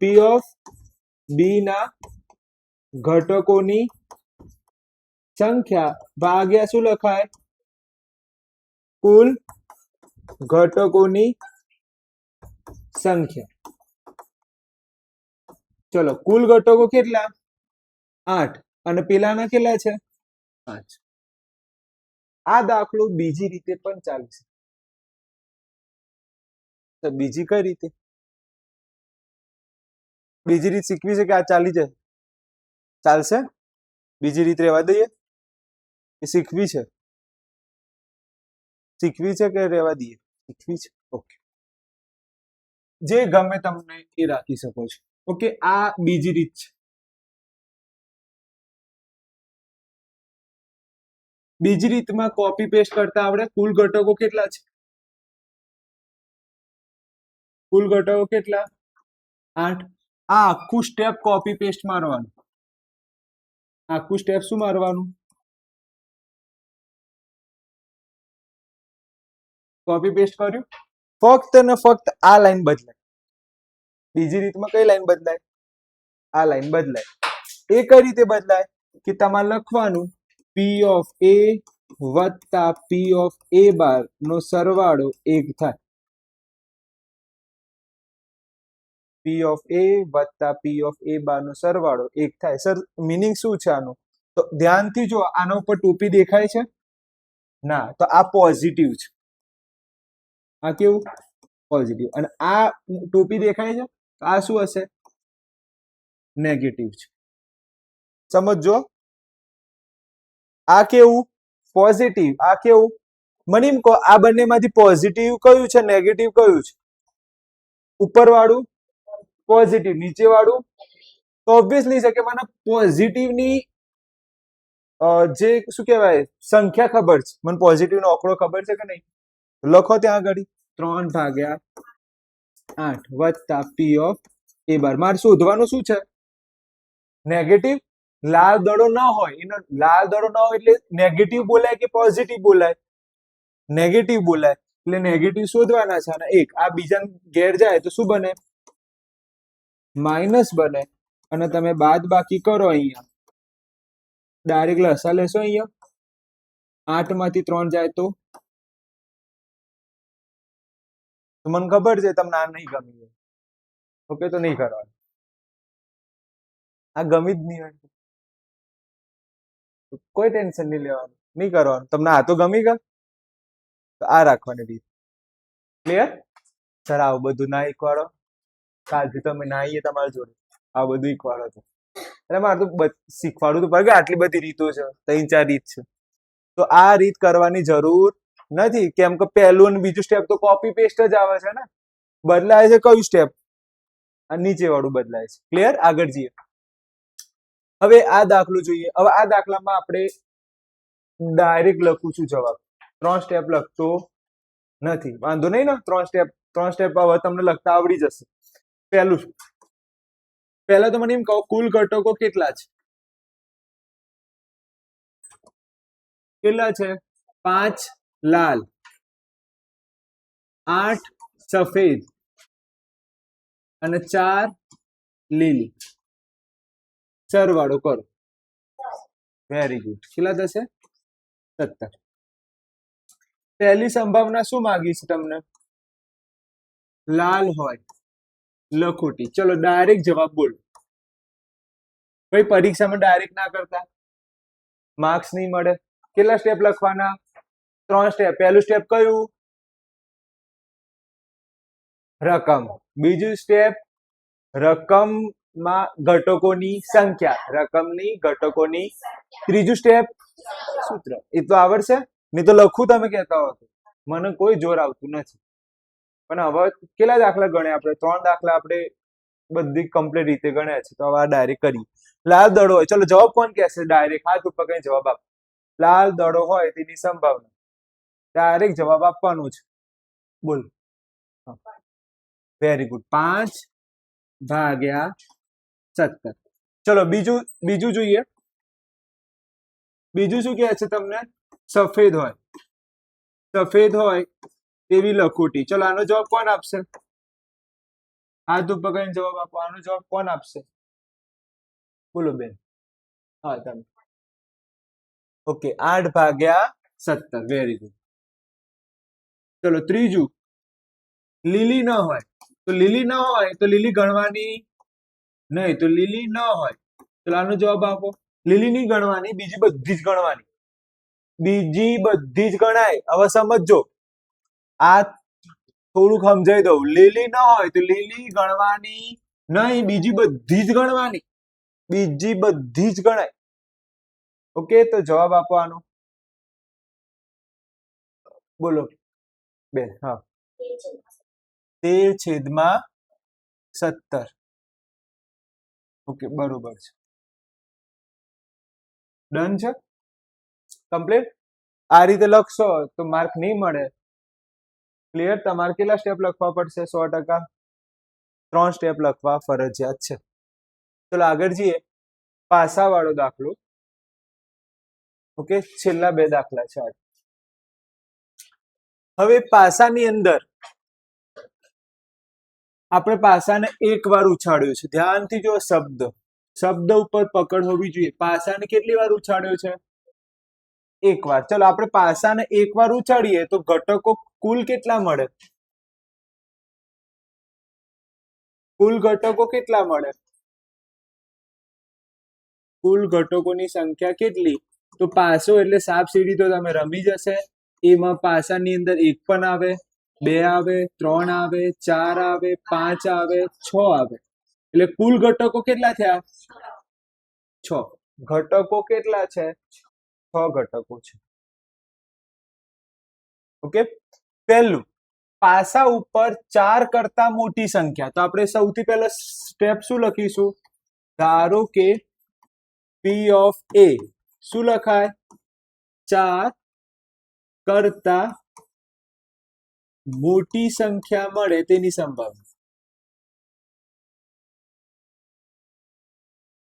પી ઓફ બી ના ઘટકોની સંખ્યા ભાગ્યા શું લખાય? કુલ ઘટકોની સંખ્યા. ચલો કુલ ઘટકો કેટલા? 8. અને પેલાના કેટલા છે? 5. આ દાખલો બીજી રીતે પણ ચાલશે. તો બીજી કઈ રીતે? બીજી રીત શીખવી છે કે આ ચાલી જાય? ચાલશે? બીજી રીત રહેવા દઈએ કે શીખવી છે? શીખવી છે કે રહેવા દઈએ? શીખવી છે. ઓકે, જે ગમે તમને એ રાખી શકો છો. ઓકે, આ બીજી રીત છે. બીજી રીતમાં કોપી પેસ્ટ કરતા આવડે. કુલ ઘટકો કેટલા છે? કુલ ઘટકો કેટલા? 8. આ આખું સ્ટેપ કોપી પેસ્ટ મારવાનું. આખું સ્ટેપ શું મારવાનું? કોપી પેસ્ટ કર્યું. ફક્ત ને ફક્ત આ લાઈન બદલાય. બીજી રીતમાં કઈ લાઈન બદલાય? આ લાઈન બદલાય. એ કઈ રીતે બદલાય? કે તમારે લખવાનું પી ઓફ એ વત્તા પી ઓફ એ બાર નો સરવાળો 1 થાય. પી ઓફ એ વત્તા પી ઓફ એ બાર નો સરવાળો 1 થાય. સર મીનિંગ શું છે આનું? તો ધ્યાનથી જો, આના ઉપર ટોપી દેખાય છે? ના. તો આ પોઝિટિવ છે. આ કેવું? પોઝિટિવ. અને આ ટોપી દેખાય છે? આ શું હશે? નેગેટિવ છે. સમજો. આ કેવું? પોઝિટિવ. આ કેવું? મને એમ કહો આ બંનેમાંથી પોઝિટિવ કયું છે, નેગેટિવ કયું છે? ઉપર વાળું પોઝિટિવ, નીચે વાળું? તો ઓબ્વિયસલી છે કે મને પોઝિટિવ ની જે શું કહેવાય સંખ્યા ખબર છે. મને પોઝિટિવ નો આંકડો ખબર છે કે નહીં? લખો ત્યાં આગળ 3/8 વત્તા પી ઓફ એ બાર. મારે શોધવાનું શું છે? નેગેટિવ. લાલ દડો ન હોય એનો, લાલ દડો ન હોય એટલે નેગેટિવ બોલાય કે પોઝિટિવ બોલાય? નેગેટિવ બોલાય. એટલે નેગેટિવ શોધવાના છે. અને 1 આ બીજા ઘેર જાય તો શું બને? માઇનસ બને. અને તમે બાદ બાકી કરો અહીંયા, ડાયરેક્ટ લસા લેશો. અહીંયા 8 માંથી 3 જાય તો મને ખબર છે તમને આ નહીં ગમી હોય. ઓકે, તો નહીં કરવાનું. આ ગમી જ નહીં હોય કોઈ ટેન્શન નહીં લેવાનું, નહીં કરવાનું. તમને આ તો ગમી ગયા તો આ રાખવાની રીત. ક્લિયર? સર આવું બધું ના શીખવાડો. કાલથી તમે ના આવીએ તમારી જોડે. આ બધું શીખવાડો તો એટલે મારે તો શીખવાડવું તો પડે કે આટલી બધી રીતો છે, 3-4 રીત છે. તો આ રીત કરવાની જરૂર નથી, કેમ કે પહેલું અને બીજું સ્ટેપ તો કોપી પેસ્ટ જ આવે છે ને. બદલાય છે કયું સ્ટેપ? આ નીચે વાળું બદલાય છે. ક્લિયર? આગળ જઈએ. હવે આ દાખલો જોઈએ. હવે આ દાખલામાં આપણે ડાયરેક્ટ લખું છું જવાબ, 3 સ્ટેપ લખતો નથી. વાંધો નહીં ને, 3 સ્ટેપ હવે તમને લખતા આવડી જશે. પહેલા તો મને એમ કહો, કુલ ઘટકો કેટલા છે? કેટલા છે? 5 લાલ, 8 સફેદ અને 4 લીલી. સરવાળો કરો. Very good. કેટલા થશે? 17. પહેલી સંભાવના શું માંગી છે તમને? લાલ હોય, લખોટી. ચલો ડાયરેક્ટ જવાબ બોલો. ભાઈ પરીક્ષામાં ડાયરેક્ટ ના કરતા, માર્ક્સ નહીં મળે. કેટલા સ્ટેપ લખવાના? 3 સ્ટેપ. પહેલું સ્ટેપ કયું? રકમ. બીજું સ્ટેપ રકમમાં ઘટકોની સંખ્યા, રકમની ઘટકોની. ત્રીજું સ્ટેપ સૂત્ર. એ તો આવડશે, નહીં તો લખું તમે કહેતા હો તો મને કોઈ જોર આવતું નથી. પણ હવે કેટલા દાખલા ગણ્યા આપણે? 3 દાખલા આપણે બધી કમ્પ્લીટ રીતે ગણ્યા છે. તો હવે આ ડાયરેક્ટ કરીએ. લાલ દડો હોય, ચલો જવાબ કોણ કહેશે? ડાયરેક્ટ હાથ ઉપર કઈ જવાબ આપ. લાલ દડો હોય તેની સંભાવના. ડાયરેક્ટ જવાબ આપવાનો છે. બોલ. Very good. 5/17. ચલો બીજું જોઈએ. બીજું શું કહે છે તમને? સફેદ હોય, સફેદ હોય તેવી લખોટી. ચલો આનો જવાબ કોણ આપશે? હાથ ઉપર કઈ જવાબ આપો. આનો જવાબ કોણ આપશે? બોલો બેન. હા તમે. ઓકે, 8/17. Very good. ચલો ત્રીજું, લીલી ન હોય. તો લીલી ન હોય તો લીલી ગણવાની નહીં. તો લીલી ન હોય, ચલો આનો જવાબ આપો. લીલી નહીં ગણવાની, બીજી બધી જ ગણવાની. બીજી બધી જ ગણાય. હવે સમજો, આ થોડુંક સમજાઈ દઉં. લીલી ન હોય તો લીલી ગણવાની નહીં, બીજી બધી જ ગણવાની. બીજી બધી જ ગણાય. ઓકે, તો જવાબ આપો આનો. બોલો બેન. હા, 13/17. ઓકે, બરોબર છે. ડન છે? કમ્પ્લીટ? આ રીતે લખશો તો માર્ક નહીં મળે. ક્લિયર? તમારે કેટલા સ્ટેપ લખવા પડશે? 100%. 3 સ્ટેપ લખવા ફરજિયાત છે. ચલો આગળ જઈએ. પાસા વાળો દાખલો. ઓકે, છેલ્લા 2 દાખલા છે. હવે પાસાની અંદર આપણે પાસાને એકવાર ઉછાળ્યો છે. ધ્યાનથી જો શબ્દ ઉપર પકડ હોવી જોઈએ. પાસાને કેટલી વાર ઉછાળ્યો છે? એકવાર. ચલો આપણે પાસાને એકવાર ઉછાળીએ તો ઘટકો કુલ કેટલા મળે? કુલ ઘટકો કેટલા મળે? કુલ ઘટકોની સંખ્યા કેટલી? તો પાસો એટલે સાપ સીડી તો તમે રમી જશે. એમાં પાસાની અંદર 1 પણ આવે, 2 આવે, 3 આવે, 4 આવે, 5 આવે, 6 આવે. એટલે કુલ ઘટકો કેટલા થયા? 6. ઘટકો કેટલા છે? 6 ઘટકો છે. ઓકે. પહેલું, પાસા ઉપર 4 કરતા મોટી સંખ્યા. તો આપણે સૌથી પહેલા સ્ટેપ શું લખીશું? ધારો કે P of A શું લખાય? 4 કરતા મોટી સંખ્યા મળે તેની સંભાવના.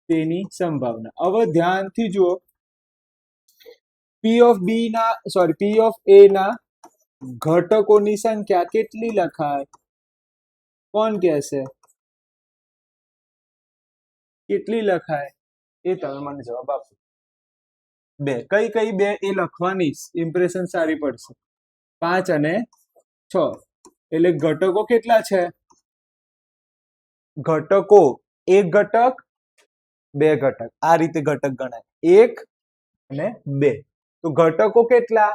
તેની સંભાવના. હવે ધ્યાનથી જુઓ. P of A ના ઘટકોની સંખ્યા કેટલી લખાય? કોણ કહેશે? કેટલી લખાય એ તમે મને જવાબ આપો. 2. કઈ 2 એ લખવાની? ઇમ્પ્રેશન સારી પડશે. 5 અને 6. એટલે ઘટકો કેટલા છે? ઘટકો 1 ઘટક, 2 ઘટક. આ રીતે ઘટક ગણાય. 1 અને 2. તો ઘટકો કેટલા?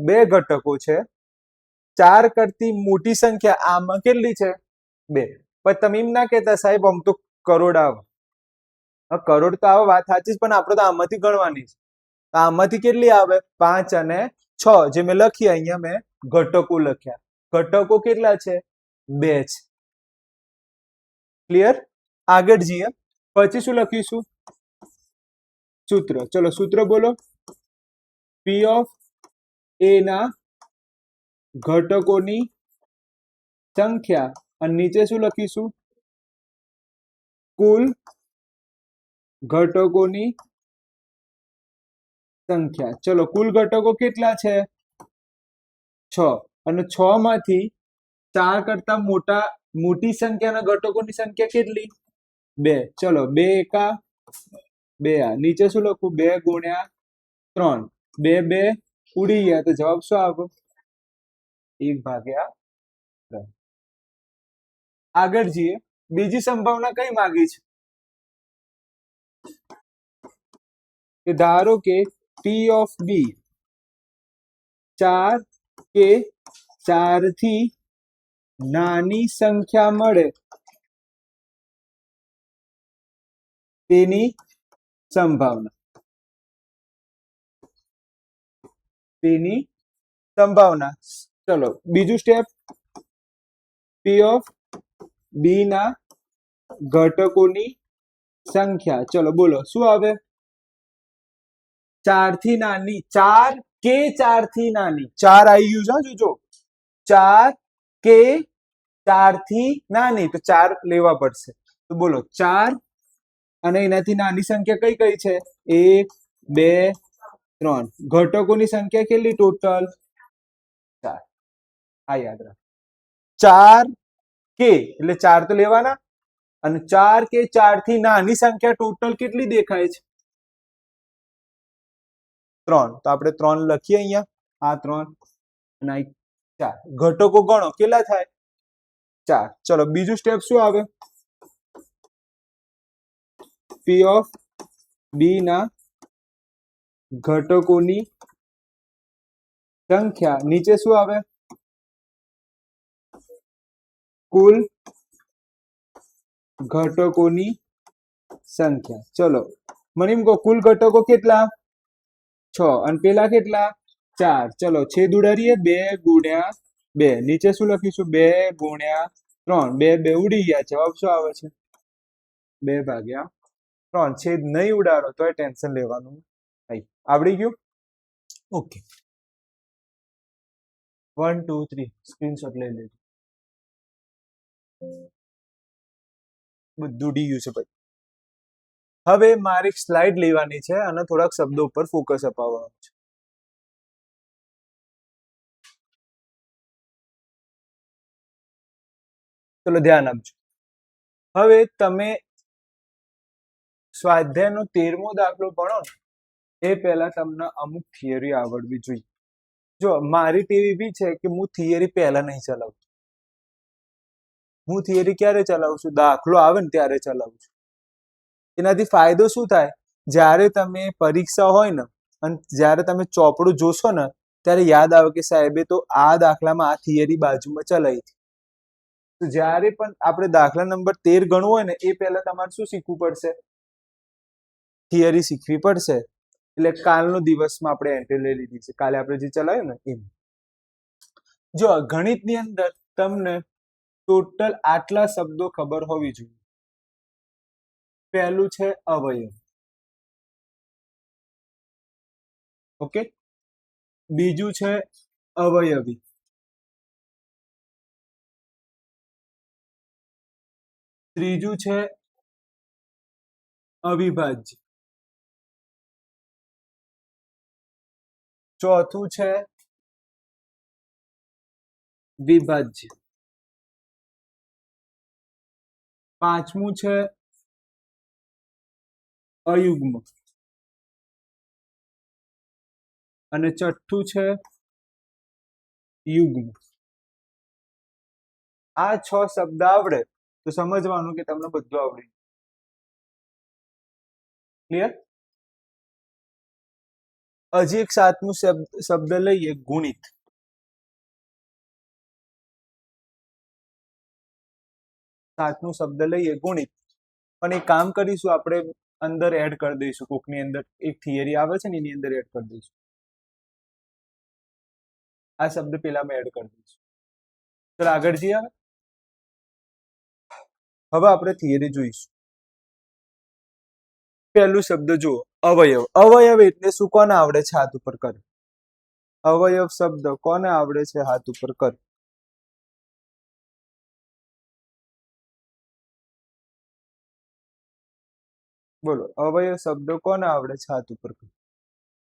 2 ઘટકો છે. 4 કરતી મોટી સંખ્યા આમાં કેટલી છે? 2. પણ તમે એમ ના કહેતા સાહેબ આમ તો કરોડ આવે. કરોડ તો આવે, વાત સાચી જ, પણ આપણે તો આમાંથી ગણવાની છે. આમાંથી કેટલી આવે? 5 અને 6, જે મેં લખી અહીંયા મેં ઘટકો લખ્યા. ઘટકો કેટલા છે? 2 છે. ક્લિયર? આગળ જઈએ. પછી શું લખીશું? સૂત્ર. ચલો સૂત્ર બોલો. પી ઓફ એ ના ઘટકોની સંખ્યા અને નીચે શું લખીશું? કુલ ઘટકોની સંખ્યા. ચલો કુલ ઘટકો કેટલા છે? 6. અને 6 માંથી 4 કરતા મોટી સંખ્યાના ઘટકોની સંખ્યા કેટલી? 2. ચલો 2 એકા 2. આ નીચે શું લખું? 2 ગુણ્યા 3. 2 2 ઉડી ગયા તો જવાબ શું આવે? 1/3. આગળ જઈએ. બીજી સંભાવના કઈ માંગી છે? કે ધારો કે પી ઓફ બી 4 કે 4 થી નાની સંખ્યા મળે તેની સંભાવના. ચલો બીજું સ્ટેપ. પી ઓફ બી ના ઘટકોની સંખ્યા. ચલો બોલો શું આવે? 4 થી નાની. 4 કે 4 થી નાની. 4 આવી ગયું છે, જોજો. 4 કે 4 થી નાની, તો 4 લેવા પડશે. તો બોલો 4 અને એનાથી નાની સંખ્યા કઈ કઈ છે? 1 2 3. ઘટકોની સંખ્યા કેટલી ટોટલ? 4. આ યાદ રાખ. 4 કે એટલે 4 તો લેવાના, અને 4 કે 4 થી નાની સંખ્યા ટોટલ કેટલી દેખાય છે? 3. તો આપણે 3 લખીએ અહીંયા. આ 3 અને 4. ઘટકો ગણો કેટલા થાય? 4. ચલો બીજું સ્ટેપ શું આવે? પી ઓફ બી ના ઘટકોની સંખ્યા. નીચે શું આવે? કુલ ઘટકોની સંખ્યા. ચલો મને એમ કહો, કુલ ઘટકો કેટલા? 6. અને પેલા કેટલા? 4. ચલો છેદ ઉડાડીએ. 2 ગુણ્યા 2. નીચે શું લખીશું? 2 ગુણ્યા 3. 2 2 ઉડી ગયા. જવાબ શું આવે છે? 2/3. છેદ નહીં ઉડાડો તો ટેન્શન લેવાનું નહીં. આવડી ગયું? ઓકે. 1 2 3 સ્ક્રીનશોટ લઈ લેજો. બધું ડી ગયું છે ભાઈ. હવે મારી સ્લાઇડ લેવાની છે અને થોડાક શબ્દો ઉપર ફોકસ અપાવવાનું છે. ચલો ધ્યાન આપજો. હવે તમે સ્વાધ્યાયનો 13મો દાખલો ભણો ને એ પહેલા તમને અમુક થિયરી આવડવી જોઈએ. જો મારી ટેવ એવી છે કે હું થિયરી પહેલા નહીં ચલાવતો. હું થિયરી ક્યારે ચલાવું છું? દાખલો આવે ને ત્યારે ચલાવું છું. એનાથી ફાયદો શું થાય? જ્યારે તમે પરીક્ષા હોય ને અને જ્યારે તમે ચોપડું જોશો ને ત્યારે યાદ આવે કે સાહેબે તો આ દાખલામાં આ થિયરી બાજુમાં ચલાવી હતી. તો જ્યારે પણ આપણે દાખલા નંબર 13 ગણવું હોય ને એ પહેલા તમારે શું શીખવું પડશે? થિયરી શીખવી પડશે. એટલે કાલનો દિવસમાં આપણે એન્ટ્રી લઈ લીધી છે. કાલે આપણે જે ચલાવ્યું ને એમ. જો ગણિતની અંદર તમને ટોટલ આટલા શબ્દો ખબર હોવી જોઈએ. પહેલું છે અવયવ. ઓકે. બીજું છે અવયવી. ત્રીજું છે અવિભાજ્ય. ચોથું છે વિભાજ્ય. પાંચમું છે અયુગ્મ. અને છઠ્ઠું છે યુગ્મ. આ 6 શબ્દ આવડે તો સમજવાનું કે તમને બધું આવડે. ક્લિયર? હજી એક 7મું શબ્દ લઈએ, ગુણિત. 7મું શબ્દ લઈએ ગુણિત. પણ એક કામ કરીશું, આપણે અંદર એડ કરી દઈશું, કોકની અંદર એક થિયરી આવે છે ને એની અંદર એડ કરી દઈશું. આ શબ્દ પેલામાં એડ કરી દઈશું. ચલો આગળ જઈએ. હવે આપણે થિયરી જોઈશું. પહેલું શબ્દ જુઓ, અવયવ. અવયવ એટલે શું? કોને આવડે છે હાથ ઉપર કર? અવયવ શબ્દ કોને આવડે છે હાથ ઉપર કર? બોલો, અવયવ શબ્દ કોને આવડે છે હાથ ઉપર કર?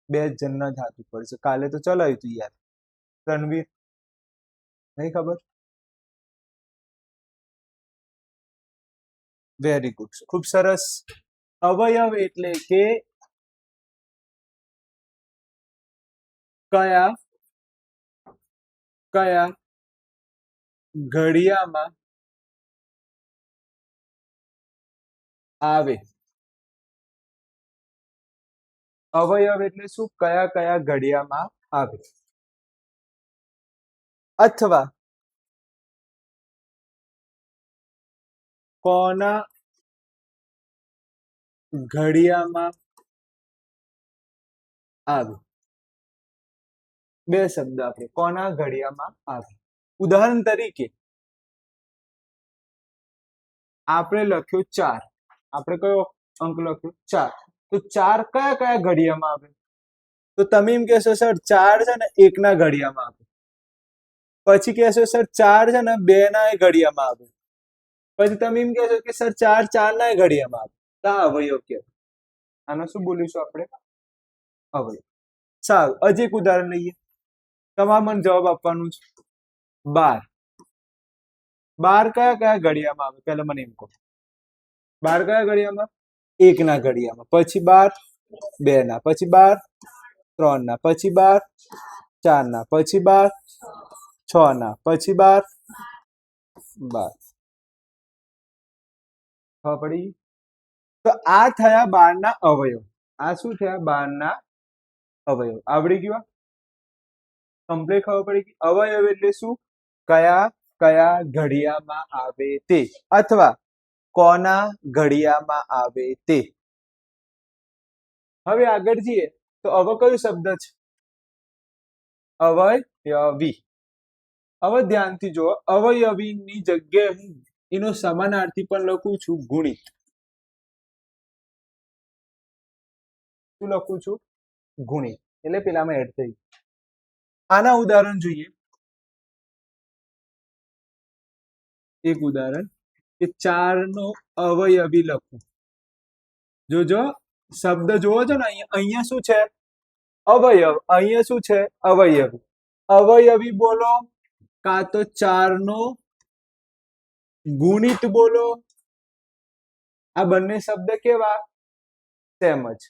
બે જણના જ હાથ ઉપર છે. કાલે તો ચલાવ્યું હતું યાર. રણવીર, નહીં ખબર? વેરી ગુડ, ખૂબ સરસ. અવયવ એટલે કે કયા કયા ઘડિયામાં આવે. અવયવ એટલે શું? કયા કયા ઘડિયામાં આવે. અથવા કોના ઘડિયામાં આવે. બે શબ્દ આપણે, કોના ઘડિયામાં આવે. ઉદાહરણ તરીકે આપણે લખ્યું 4. આપણે કયો અંક લખ્યો? 4. તો 4 કયા કયા ઘડિયામાં આવે? તો તમે એમ કહેશો સર 4 છે ને 1 ના ઘડિયામાં આવે. પછી કહેશો સર 4 છે ને 2 ના ઘડિયામાં આવે. પછી તમે એમ કહેશો કે સર 4 4 ના ઘડિયામાં આવે. તો આ અવયવ કહેવાય. આને શું બોલીશું આપણે? અવયવ. સારું, હજી એક ઉદાહરણ લઈએ. તમારે મને જવાબ આપવાનું છે. 12. 12 કયા કયા ઘડિયામાં આવે? પહેલા મને એમ કહો. 12 કયા ઘડિયામાં? 1 ના ઘડિયામાં. પછી 12 2 ના. પછી 12 3 ના. પછી 12 4 ના. પછી 12 6 ના. પછી 12 12. ખબર પડી? તો આ થયા 12 ના અવયવ. આ શું થયા? 12 ના અવયવ. આવડી ગયું? કમ્પ્લીટ ખબર પડી ગઈ? અવયવ એટલે શું? કયા કયા ઘડિયામાં આવે તે, અથવા કોના ઘડિયામાં આવે તે. હવે આગળ જઈએ તો હવે કયો શબ્દ છે? અવયવી. હવે ધ્યાનથી જુઓ, અવયવીની જગ્યાએ હું એનો સમાનાર્થી પણ લખું છું, ગુણિત. શું લખું છું? ગુણિત. એટલે પેલામાં એડ થઈ. આના ઉદાહરણ જોઈએ. એક ઉદાહરણ કે 4 નો અવયવી લખું. જોજો શબ્દ જોવો છો ને, અહીંયા શું છે? અવયવ. અહીંયા શું છે? અવયવી. અવયવી બોલો, કાં તો 4 નો ગુણિત બોલો. આ બંને શબ્દ કેવા? સેમ જ.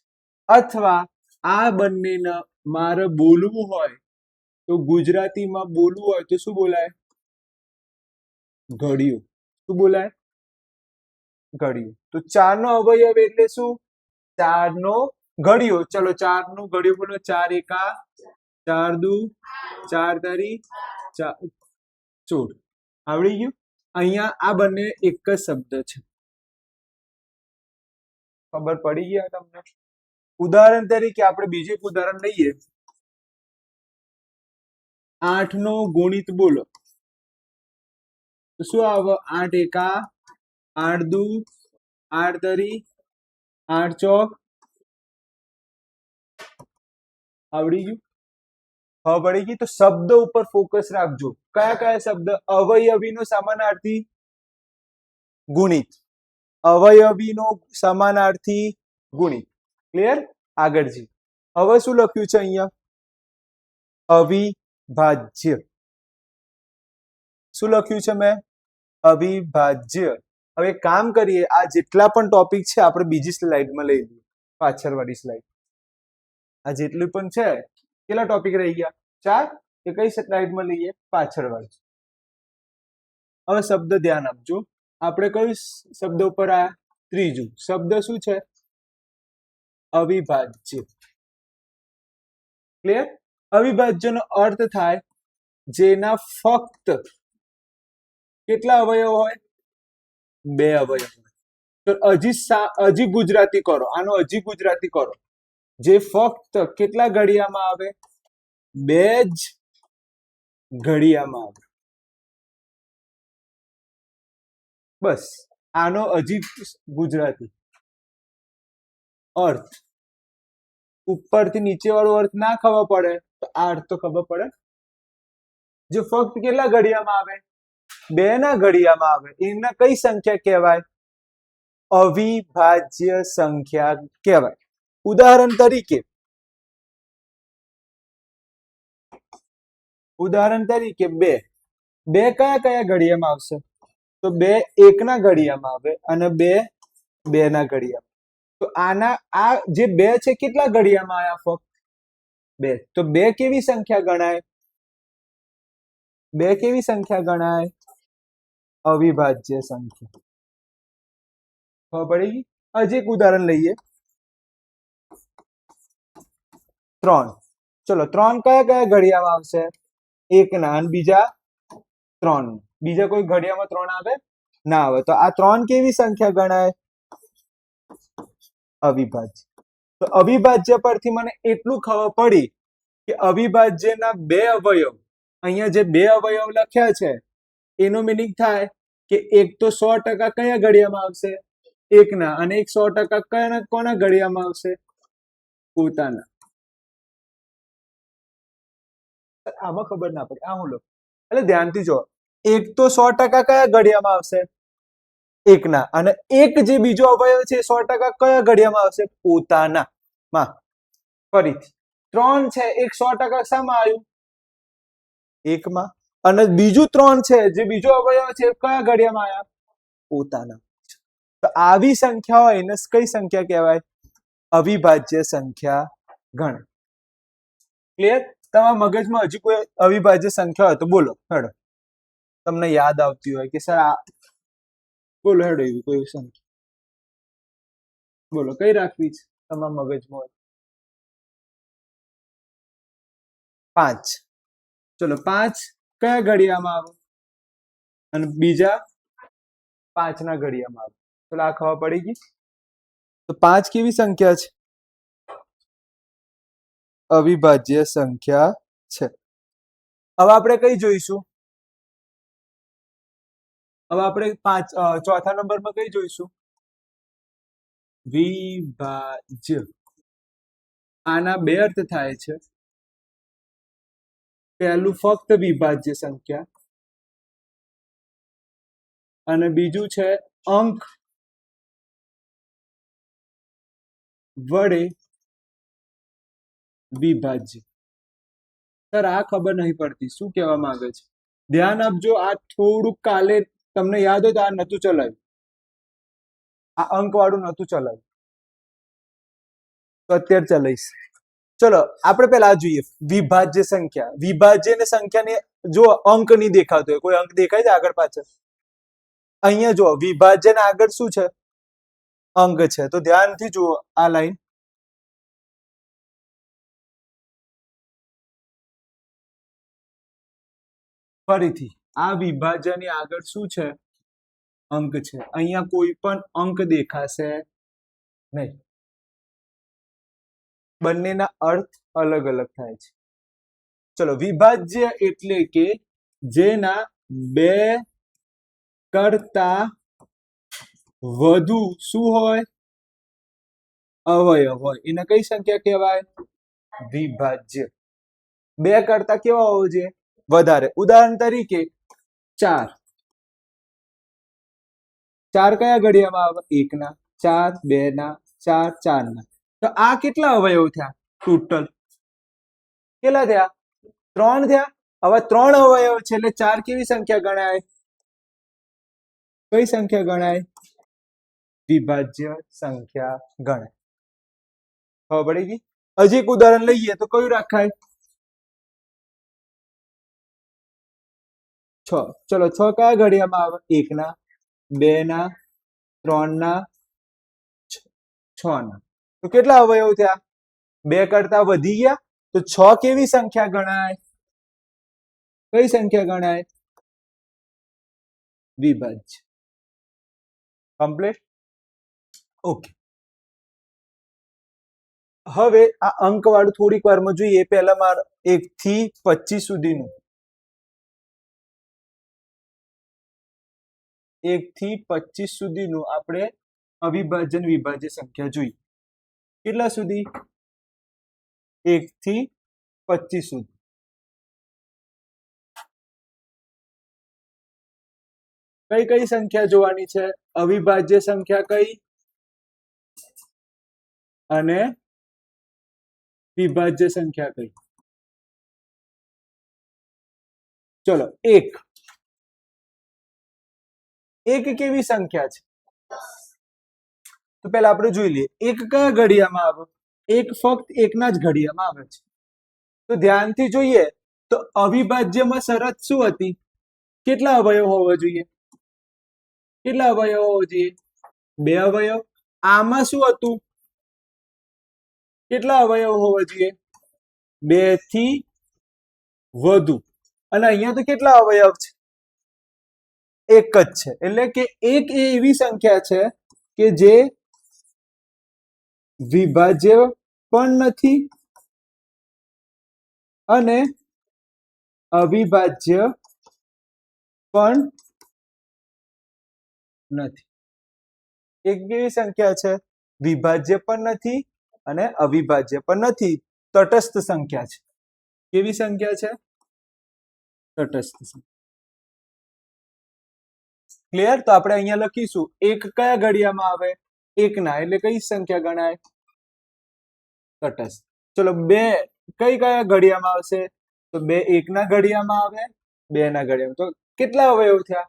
અથવા આ બંનેને મારે બોલવું હોય તો ગુજરાતીમાં બોલવું હોય તો શું બોલાય? ઘડિયું. શું બોલાય? ઘડિયું. તો 4 નો અવયવ એટલે શું? 4 નો ઘડિયો. ચલો 4 નું ઘડિયું બોલો. 4 એકા 4 દુ 4 તરી 14. આવડી ગયું? અહીંયા આ બંને એક જ શબ્દ છે. ખબર પડી ગયા તમને? ઉદાહરણ તરીકે આપણે બીજું એક ઉદાહરણ લઈએ. 8 નો ગુણિત બોલો. તો શું આવે? 8 એકા 8 દુ 8 તરી 8 ચોક. આવડી ગયું? ખબર પડી ગઈ? તો શબ્દ ઉપર ફોકસ રાખજો. કયા કયા શબ્દ? અવયવીનો સમાનાર્થી ગુણિત. અવયવીનો સમાનાર્થી ગુણિત. ક્લિયર? આગળ જી. હવે શું લખ્યું છે અહીંયા? અવિભાજ્ય. શું લખ્યું છે મેં? અવિભાજ્ય. હવે કામ કરીએ, આ જેટલા પણ ટોપિક છે આપણે બીજી સ્લાઇડમાં લઈ લઈએ, પાછળવાળી સ્લાઇડ. આ જેટલું પણ છે, કેટલા ટોપિક રહી ગયા? 4. એ કઈ સ્લાઇડમાં લઈએ? પાછળવાળી. હવે શબ્દ ધ્યાન આપજો. આપણે કયું શબ્દ ઉપર આયા? ત્રીજું શબ્દ શું છે? અવિભાજ્ય. ક્લિયર? અવિભાજ્યનો અર્થ થાય જેના ફક્ત કેટલા અવયવ હોય? 2 અવયવ હોય. તો હજી ગુજરાતી કરો, આનો હજી ગુજરાતી કરો, જે ફક્ત કેટલા ઘડિયામાં આવે? બે જ ઘડિયામાં આવે. બસ આનો હજી ગુજરાતી અર્થ. ઉપરથી નીચે વાળો અર્થ ના ખબર પડે તો આ અર્થ તો ખબર પડે. જે ફક્ત કેટલા ઘડિયામાં આવે? બે ના ઘડિયામાં આવે. એને કઈ સંખ્યા કહેવાય? અવિભાજ્ય સંખ્યા કહેવાય. ઉદાહરણ તરીકે બે. બે કયા કયા ઘડિયામાં આવશે? તો બે એકના ઘડિયામાં આવે અને બે ના ઘડિયામાં. તો આના આ જે બે છે કેટલા ઘડિયામાં આવ્યા? ફક્ત બે. તો બે કેવી સંખ્યા ગણાય? બે કેવી સંખ્યા ગણાય? અવિભાજ્ય સંખ્યા. ખબર પડી ગઈ? હજી એક ઉદાહરણ લઈએ. 3. ચલો 3 કયા કયા ઘડિયામાં આવશે? એકના અને બીજા 3. બીજા કોઈ ઘડિયામાં 3 આવે? ના આવે. તો આ 3 કેવી સંખ્યા ગણાય? અવિભાજ્ય. તો અવિભાજ્ય પરથી મને એટલું ખબર પડી કે અવિભાજ્યના બે અવયવ, અહીંયા જે બે અવયવ લખ્યા છે એનો મિનિંગ થાય કે એક તો 100% કયા ઘડિયામાં આવશે? એકના. અને એક 100% કોના ઘડિયામાં આવશે? પોતાના. આમાં ખબર ના પડે. આ હું લો એટલે ધ્યાનથી જો. એક તો 100% કયા ઘડિયામાં આવશે? એકના. અને એક જે બીજો અવયવ છે 100% કયા ઘડિયામાં આવશે? પોતાના માં. ફરીથી 3 છે, એક 100% શામાં આવ્યું? એકમાં. અને બીજું 3 છે જે બીજો અવયવ છે કયા ઘડિયામાં આવ્યા? પોતાના. તો આવી સંખ્યા હોય એને કઈ સંખ્યા કહેવાય? અવિભાજ્ય સંખ્યા ગણ. ક્લિયર? તમારા મગજમાં હજી કોઈ અવિભાજ્ય સંખ્યા હોય તો બોલો હેડો. તમને યાદ આવતી હોય કે સર આ બોલો હેડો એવી કોઈ સંખ્યા બોલો. કઈ રાખવી છે તમારા મગજમાં? 5. ચલો 5 કયા ઘડિયામાં આવે? અને બીજા 5 ના ઘડિયામાં આવે. ચલો આ ખબર પડી ગઈ. તો 5 કેવી સંખ્યા છે? અવિભાજ્ય સંખ્યા છે. હવે આપણે કઈ જોઈશું? હવે આપણે ચોથા નંબરમાં કઈ જોઈશું? વિભાજ્ય. આના બે અર્થ થાય છે. પહેલું ફક્ત વિભાજ્ય સંખ્યા અને બીજું છે અંક વડે વિભાજ્ય. સર આ ખબર નહીં પડતી શું કહેવા માંગે છે? ધ્યાન આપજો. આ થોડુંક કાલે તમને યાદ હોય તો આ નતું ચલાવ્યું, આ અંક વાળું નતું ચલાવ્યું, તો અત્યારે ચલાવીશ. ચલો આપણે પેલા જોઈએ વિભાજ્ય સંખ્યા. વિભાજ્ય ને સંખ્યાને જો અંક નહીં દેખાતો હોય, કોઈ અંક દેખાય છે આગળ પાછળ? અહીંયા જો વિભાજ્ય ને આગળ શું છે? અંક છે. તો ધ્યાનથી જુઓ આ લાઈન. ફરીથી આ વિભાજ્યની આગળ શું છે? અંક છે. અહીંયા કોઈ પણ અંક દેખાશે નહીં. બંનેના અર્થ અલગ અલગ થાય છે. ચલો વિભાજ્ય એટલે કે જેના બે કરતા વધુ શું હોય? અવયવ હોય. એને કઈ સંખ્યા કહેવાય? વિભાજ્ય. બે કરતા કેવા હોવો જોઈએ? વધારે. ઉદાહરણ તરીકે 4. 4 કયા ઘડિયામાં આવે? એકના. 4 બે ના, 4 4 ના. તો આ કેટલા અવયવ થયા ટોટલ? કેટલા થયા? 3 થયા. હવે 3 અવયવ છે એટલે 4 કેવી સંખ્યા ગણાય? કઈ સંખ્યા ગણાય? વિભાજ્ય સંખ્યા ગણાય. ખબર પડી ગઈ? હજી એક ઉદાહરણ લઈએ તો કયું રાખાય? 6. ચલો 6 કયા ઘડિયામાં આવે? એકના, બે ના, 3 ના, 6 ના. તો કેટલા અવયવ થયા? બે કરતા વધી ગયા. તો 6 કેવી સંખ્યા ગણાય? કઈ સંખ્યા ગણાય? વિભાજ્ય. કમ્પ્લીટ. ઓકે, હવે આ અંક વાળું થોડીક વારમાં જોઈએ. પહેલા મારે 1 થી 25 સુધીનું 1 થી 25 સુધીનું આપણે અવિભાજ્ય વિભાજ્ય સંખ્યા જોઈએ. કેટલા સુધી? 1 થી 25 સુધી. કઈ કઈ સંખ્યા જોવાની છે? અવિભાજ્ય સંખ્યા કઈ અને વિભાજ્ય સંખ્યા કઈ? ચલો, એક કેવી સંખ્યા છે? તો પહેલા આપણે જોઈ લઈએ. એક કયા ઘડિયામાં આવે? એક ફક્ત એકના જ ઘડિયામાં આવે છે. તો ધ્યાનથી જોઈએ તો અવિભાજ્યમાં શરત શું હતી? કેટલા અવયવ હોવા જોઈએ? કેટલા અવયવ હોવા જોઈએ? 2 અવયવ. આમાં શું હતું? કેટલા અવયવ હોવા જોઈએ? 2 થી વધુ. અને અહીંયા તો કેટલા અવયવ છે? એક જ છે. એટલે કે એક એ એવી સંખ્યા છે કે જે વિભાજ્ય પણ નથી અને અવિભાજ્ય પણ નથી. એક એવી સંખ્યા છે વિભાજ્ય પણ નથી અને અવિભાજ્ય પણ નથી. તટસ્થ સંખ્યા છે. કેવી સંખ્યા છે? તટસ્થ સંખ્યા. ક્લિયર? તો આપણે અહીંયા લખીશું એક કયા ઘડિયામાં આવે? એકના. એટલે કઈ સંખ્યા ગણાય? તટસ્થ. ચલો, 2 કયા ઘડિયામાં આવશે? તો 2 એકના ઘડિયામાં આવે, 2 ના ઘડિયામાં. તો કેટલા અવયવ થયા?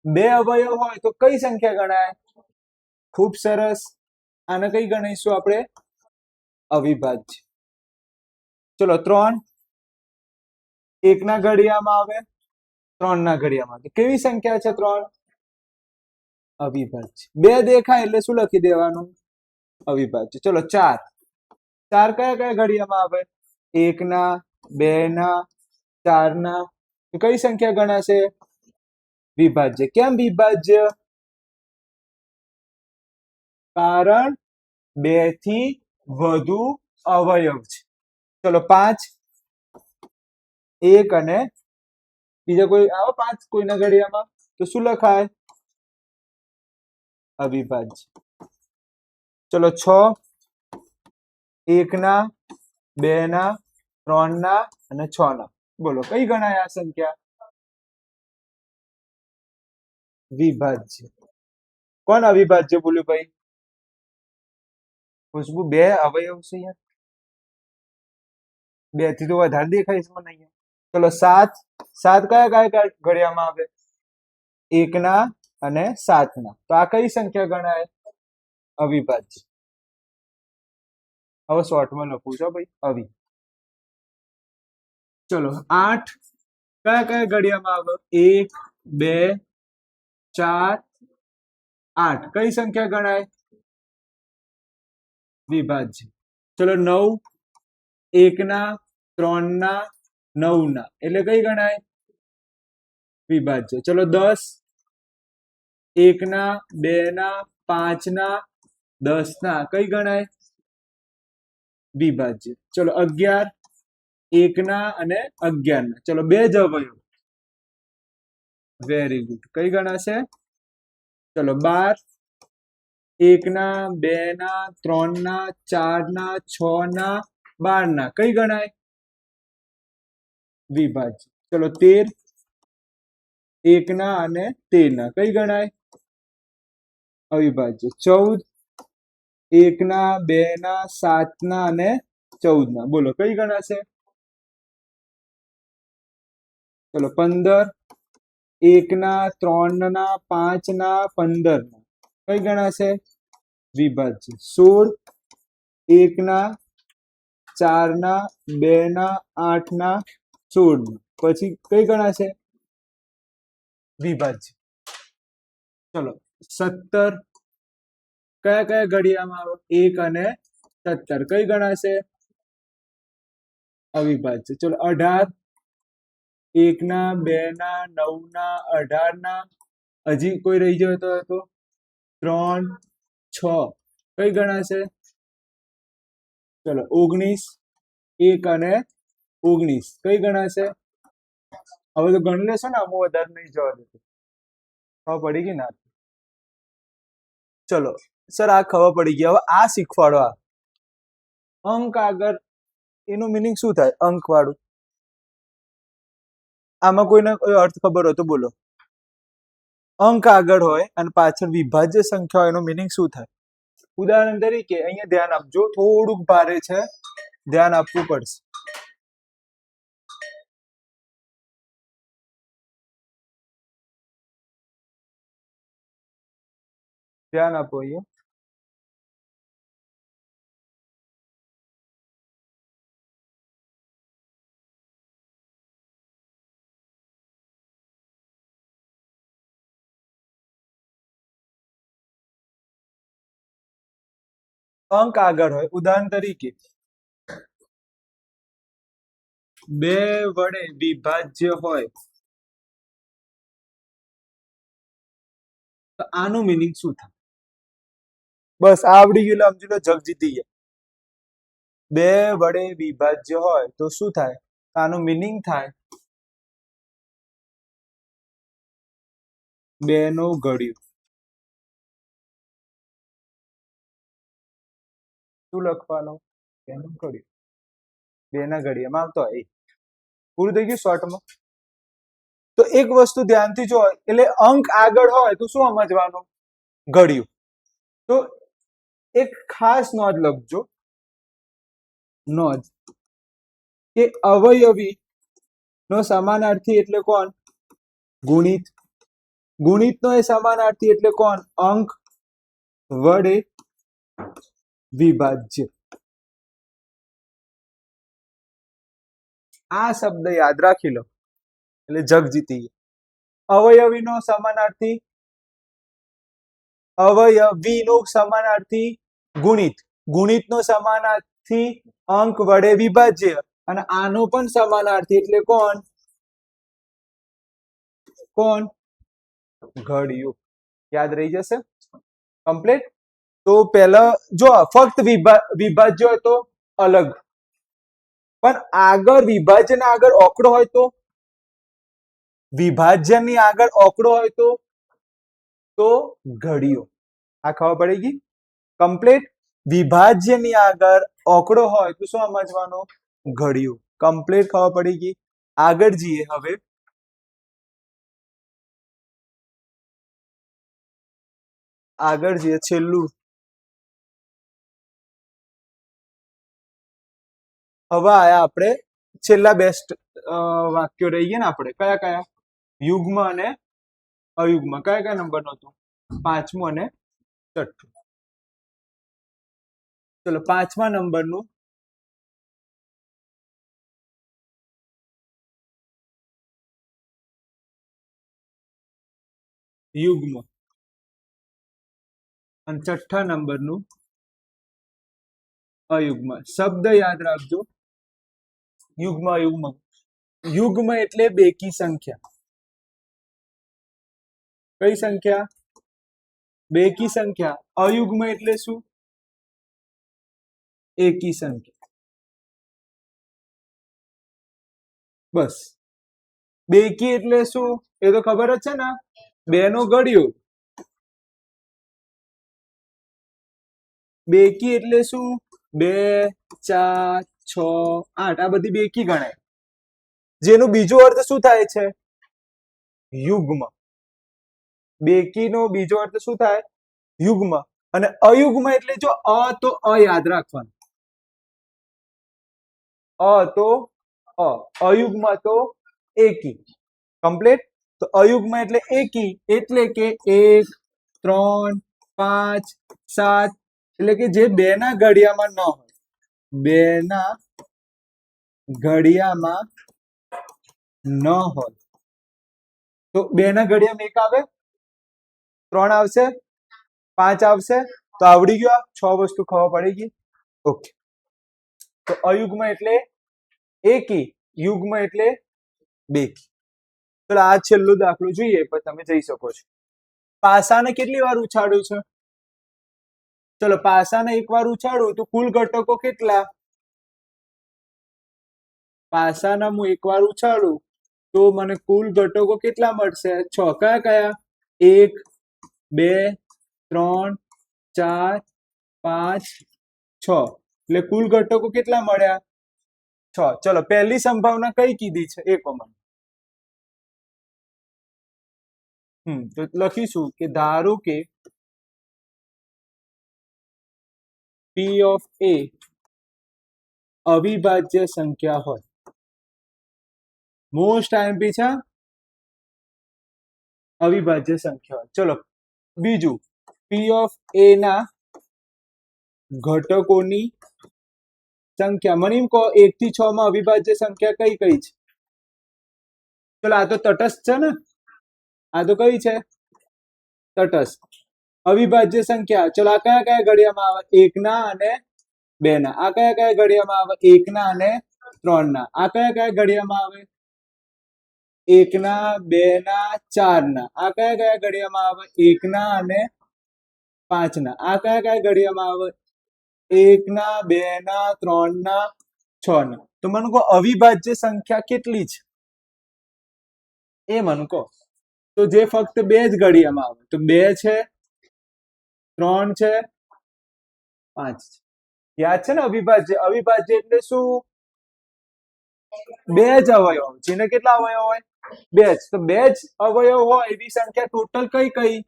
2 અવયવ હોય તો કઈ સંખ્યા ગણાય? ખૂબ સરસ. આને કઈ ગણીશું આપણે? અવિભાજ્ય. ચલો, 3 એકના ઘડિયામાં આવે, 3 ના ઘડિયામાં. તો કેવી સંખ્યા છે 3? અવિભાજ્ય. 2 દેખાય એટલે શું લખી દેવાનું? અવિભાજ્ય. ચલો, 4 કયા ઘડિયામાં આવે? 1 ના, 2 ના, 4 ના. તો કઈ સંખ્યા ગણાશે? વિભાજ્ય. કેમ વિભાજ્ય? કારણ 2 થી વધુ અવયવ છે. ચલો, 5 1 અને બીજા કોઈ આવો 5 કોઈના ઘડિયામાં, તો શું લખાય? અવિભાજ્ય. ચલો, 6 1 ના, 2 ના, 3 ના અને 6 ના. બોલો કઈ ગણાય આ સંખ્યા? વિભાજ્ય. કોણ અવિભાજ્ય બોલ્યું ભાઈ? ખુશ્બુ, 2 અવયવ છે યાર. 2 થી તો વધારે દેખાય છે મને અહીંયા. ચલો, 7 કયા ઘડિયામાં આવે? 1 ના અને 7 ના. તો આ કઈ સંખ્યા ગણાય? અવિભાજ્ય. હવે શોર્ટમાં લખું છું ભાઈ, અવિ. ચલો, 8 કયા ઘડિયામાં આવે? 1 2 4 8. કઈ સંખ્યા ગણાય? વિભાજ્ય. ચલો, 9 1 ના, 3 ના, 9 ના. એટલે કઈ ગણાય? વિભાજ્ય. ચલો, 10 1 ના, 2 ના, 5 ના, 10 ના. કઈ ગણાય? વિભાજ્ય. ચલો, 11 1 ના અને 11 ના. ચલો, 2 જ અવયવ. Very good. કઈ ગણાશે? ચલો, 12 1 ના, 2 ના, 3 ના, 4 ના, 6 ના, 12 ના. કઈ ગણાય? વિભાજ્ય. ચલો, 13 1 ના અને 13 ના. કઈ ગણાય? અવિભાજ્ય. 14 1 ના, 2 ના, 7 ના અને 14 ના. બોલો કઈ ગણાશે? ચલો, 15 1 ના, 3 ના, 5 ના, 15 ના. કઈ ગણાશે? વિભાજ્ય. 16 1 ના, 4 ના, 2 ના, 8 ના, 16 ના. પછી કઈ ગણાશે? વિભાજ્ય. ચલો, 17 કયા ઘડિયામાં આવે? 1 અને 17. કઈ ગણાશે? અવિભાજ્ય. ચલો, 18 1 ના, 2 ના, 9 ના, 18 ના. હજી કોઈ રહી જાય તો 3 6 કઈ ગણાશે? ચલો 19 1 અને 19 કઈ ગણાશે? હવે તો ગણ લેશો ને, આમાં વધારે નહીં જવા દેતો. ખબર પડી ગઈ ને? ચલો સર આ ખબર પડી ગઈ. હવે આ શીખવાડો. આ અંક આગળ એનું મિનિંગ શું થાય? અંક વાળું આમાં કોઈને કોઈ અર્થ ખબર હોય તો બોલો. અંક આગળ હોય અને પાછળ વિભાજ્ય સંખ્યા હોય એનો મિનિંગ શું થાય? ઉદાહરણ તરીકે અહીંયા ધ્યાન આપજો, થોડુંક ભારે છે, ધ્યાન આપવું પડશે. ધ્યાન આપો અહીંયા. અંક આગળ હોય, ઉદાહરણ તરીકે 2 વડે વિભાજ્ય હોય તો આનું મિનિંગ શું થાય? બસ આવડી ગયું સમજી લો, જગ જીતી ગયા. 2 વડે વિભાજ્ય હોય તો શું થાય? આનું મિનિંગ થાય 2 નો ઘડિયો. શું લખવાનું? 2 નો ઘડિયો. 2 ના ઘડિયામાં આવતો હોય. પૂરું થઈ ગયું શોર્ટમાં. તો એક વસ્તુ ધ્યાનથી જો, એટલે અંક આગળ હોય તો શું સમજવાનું? ઘડિયું. તો એક ખાસ નોંધ લખજો, નોંધ કે અવયવી નો સમાનાર્થી એટલે કોણ? ગુણિત. ગુણિત નો એ સમાનાર્થી એટલે કોણ? અંક વડે વિભાજ્ય. આ શબ્દ યાદ રાખી લો એટલે જગ જીતી. અવયવી નો સમાનાર્થી, અવયવી નો સમાનાર્થી ગુણિત. ગુણિત નો સમાનાર્થી અંક વડે વિભાજ્ય, અને આનો પણ સમાનાર્થી એટલે કોણ? કોણ? ઘડિયું. યાદ રહી જશે કમ્પ્લીટ. તો પહેલા જો ફક્ત વિભાજ્ય હોય તો અલગ, પણ આગળ વિભાજન આગળ ઓકડો હોય તો, વિભાજનની આગળ ઓકડો હોય તો ઘડિયો. આ ખબર પડી ગઈ કમ્પ્લીટ. વિભાજ્યની આગળ ઓકડો હોય તો શું સમજવાનો? ઘડિયું. કમ્પ્લીટ ખબર પડી ગઈ. આગળ જઈએ. હવે આગળ જઈએ, છેલ્લું. હવે આયા આપણે છેલ્લા બેસ્ટ વાક્યો રહી ગયા ને આપણે. કયા કયા? યુગ્મ અને અયુગ્મ. કયા કયા નંબર નું હતું? 5મું અને 6થું. ચલો 5મા નંબરનું યુગ્મ અને 6થા નંબરનું અયુગ્મ. શબ્દ યાદ રાખજો, યુગ્મ અયુગ્મ. યુગ્મ એટલે બેકી સંખ્યા. કઈ સંખ્યા? બેકી સંખ્યા. અયુગ્મ એટલે શું? એકી સંખ્યા. બસ. બેકી એટલે શું એ તો ખબર જ છે ને? 2 નો ઘડિયો. બેકી એટલે શું? 2 4 6 8 આ બધી બેકી ગણાય. જેનો બીજો અર્થ શું થાય છે? યુગ્મ. બેકી નો બીજો અર્થ શું થાય? યુગ્મ. અને અયુગ્મ એટલે જો અ તો અ યાદ રાખવાનું. અ તો અ, અયુગ્મ તો એકી. કમ્પ્લીટ. તો અયુગ્મ એટલે એકી, એટલે કે 1 3 5 7, એટલે કે જે 2 ના ઘડિયામાં ન હોય. 2 ના ઘડિયામાં ન હોય તો 2 ના ઘડિયામાં 1 આવે, 3 આવશે, 5 આવશે. તો આવડી ગયો. 6 વસ્તુ ખબર પડી ગઈ. ઓકે. તો અયુગ્મ એટલે એકી, યુગ્મ એટલે બેકી. તો આ છેલ્લો દાખલો જોઈએ પછી તમે જઈ શકો છો. પાસાને કેટલી વાર ઉછાળ્યું છે? ચલો પાસાને એકવાર ઉછાળું તો કુલ ઘટકો કેટલા? પાસાના હું એકવાર ઉછાળું તો મને કુલ ઘટકો કેટલા મળશે? 6. કયા કયા? 1 2 3 4 5 6. એટલે કુલ ઘટકો કેટલા મળ્યા? 6. ચલો પહેલી સંભાવના કઈ કીધી છે એ કહો મને. તો લખીશું કે ધારો કે P of A અવિભાજ્ય સંખ્યા હોય. મોસ્ટ આઈએમપી છે અવિભાજ્ય સંખ્યા હોય. ચલો બીજું P of A ના ઘટકોની સંખ્યા મને એમ કહો 1 થી 6 માં અવિભાજ્ય સંખ્યા કઈ કઈ છે? ચલો આ તો તટસ્થ છે ને, આ તો કઈ છે? તટસ્થ. અવિભાજ્ય સંખ્યા ચલો આ કયા કયા ઘડિયામાં આવે? 1 ના અને 2 ના. આ કયા કયા ઘડિયામાં આવે? 1 ના અને 3 ના. આ કયા કયા ઘડિયામાં આવે? 1 ના 2 ના 4 ના. આ કયા કયા ઘડિયામાં આવે? 1 ના અને 5 ના. આ કયા કયા ઘડિયામાં આવે? 1 ના 2 ના 3 ના 6 ના. તો મને કહો અવિભાજ્ય સંખ્યા કેટલી છે એ મને કહો. તો જે ફક્ત 2 જ ઘડિયામાં આવે તો 2 છે, 3 છે, 5 છે. યાદ છે ને અવિભાજ્ય? અવિભાજ્ય એટલે શું? 2 જ અવયવ. જેને કેટલા અવયવ હોય? 2 જ. તો 2 જ અવયવ હોય એવી સંખ્યા ટોટલ કઈ કઈ?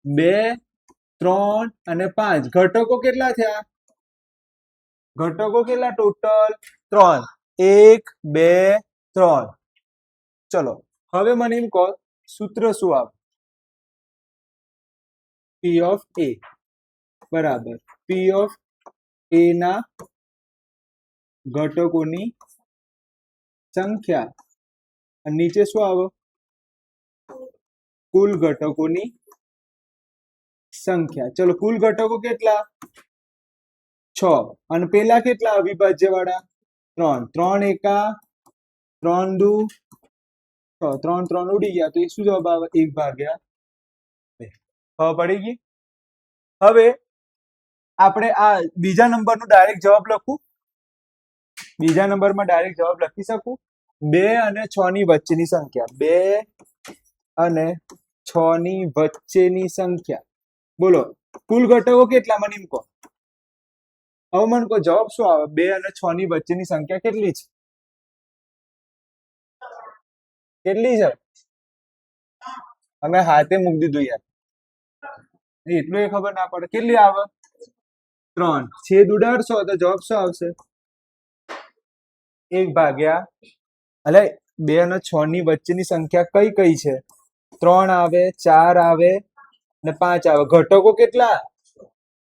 2 3 અને 5. ઘટકો કેટલા થયા? ઘટકો કેટલા ટોટલ? 3. 1 2 3. ચલો હવે મને એમ કહો સૂત્ર શું આવે? P of A બરાબર P of A ના ઘટકોની સંખ્યા અને નીચે શું આવે? કુલ ઘટકોની સંખ્યા. ચલો કુલ ઘટકો કેટલા? 6. અને પેલા કેટલા અવિભાજ્ય વાળા? 3. 3 એકા 3 દુ 6. 3 3 ઉડી ગયા તો એ શું જવાબ આવે? 1/2. ખબર પડી ગઈ? હવે આપણે આ બીજા નંબરનો ડાયરેક્ટ જવાબ લખું. બીજા નંબરમાં ડાયરેક્ટ જવાબ લખી શકું. 2 અને 6 ની વચ્ચેની સંખ્યા. 2 અને 6 ની વચ્ચેની સંખ્યા. બોલો કુલ ઘટકો કેટલા મને એમ કહો. હવે મને કહો જવાબ શું આવે? 2 અને 6 ની વચ્ચેની સંખ્યા કેટલી છે? કેટલી છે? અમે હાથે મૂકી દીધું યાર. એટલું એ ખબર ના પડે. કેટલી આવે? 3. છેદ ઉડાડશો તો જવાબ શું આવશે? 1/2. એટલે 2 અને 6 ની વચ્ચેની સંખ્યા કઈ કઈ છે? 3 આવે, 4 આવે ને 5 આવે. ઘટકો કેટલા?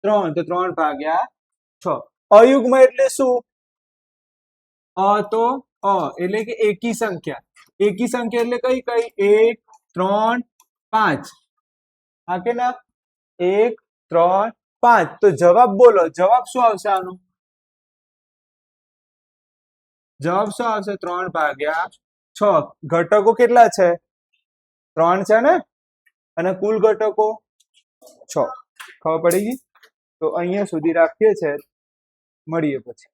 3. તો 3/6. અયુગ્મ એટલે શું? તો એટલે કે એકી સંખ્યા. એકી સંખ્યા એટલે કઈ કઈ? 1 3 5. હા કે ના? 1 3 5. તો જવાબ બોલો, જવાબ શું આવશે આનો? જવાબ શું આવશે? 3/6. ઘટકો કેટલા છે? 3 છે ને? અને કુલ ઘટકો 6. ખબર પડી ગઈ? તો અહીંયા સુધી રાખીએ છે. મળીએ પછી.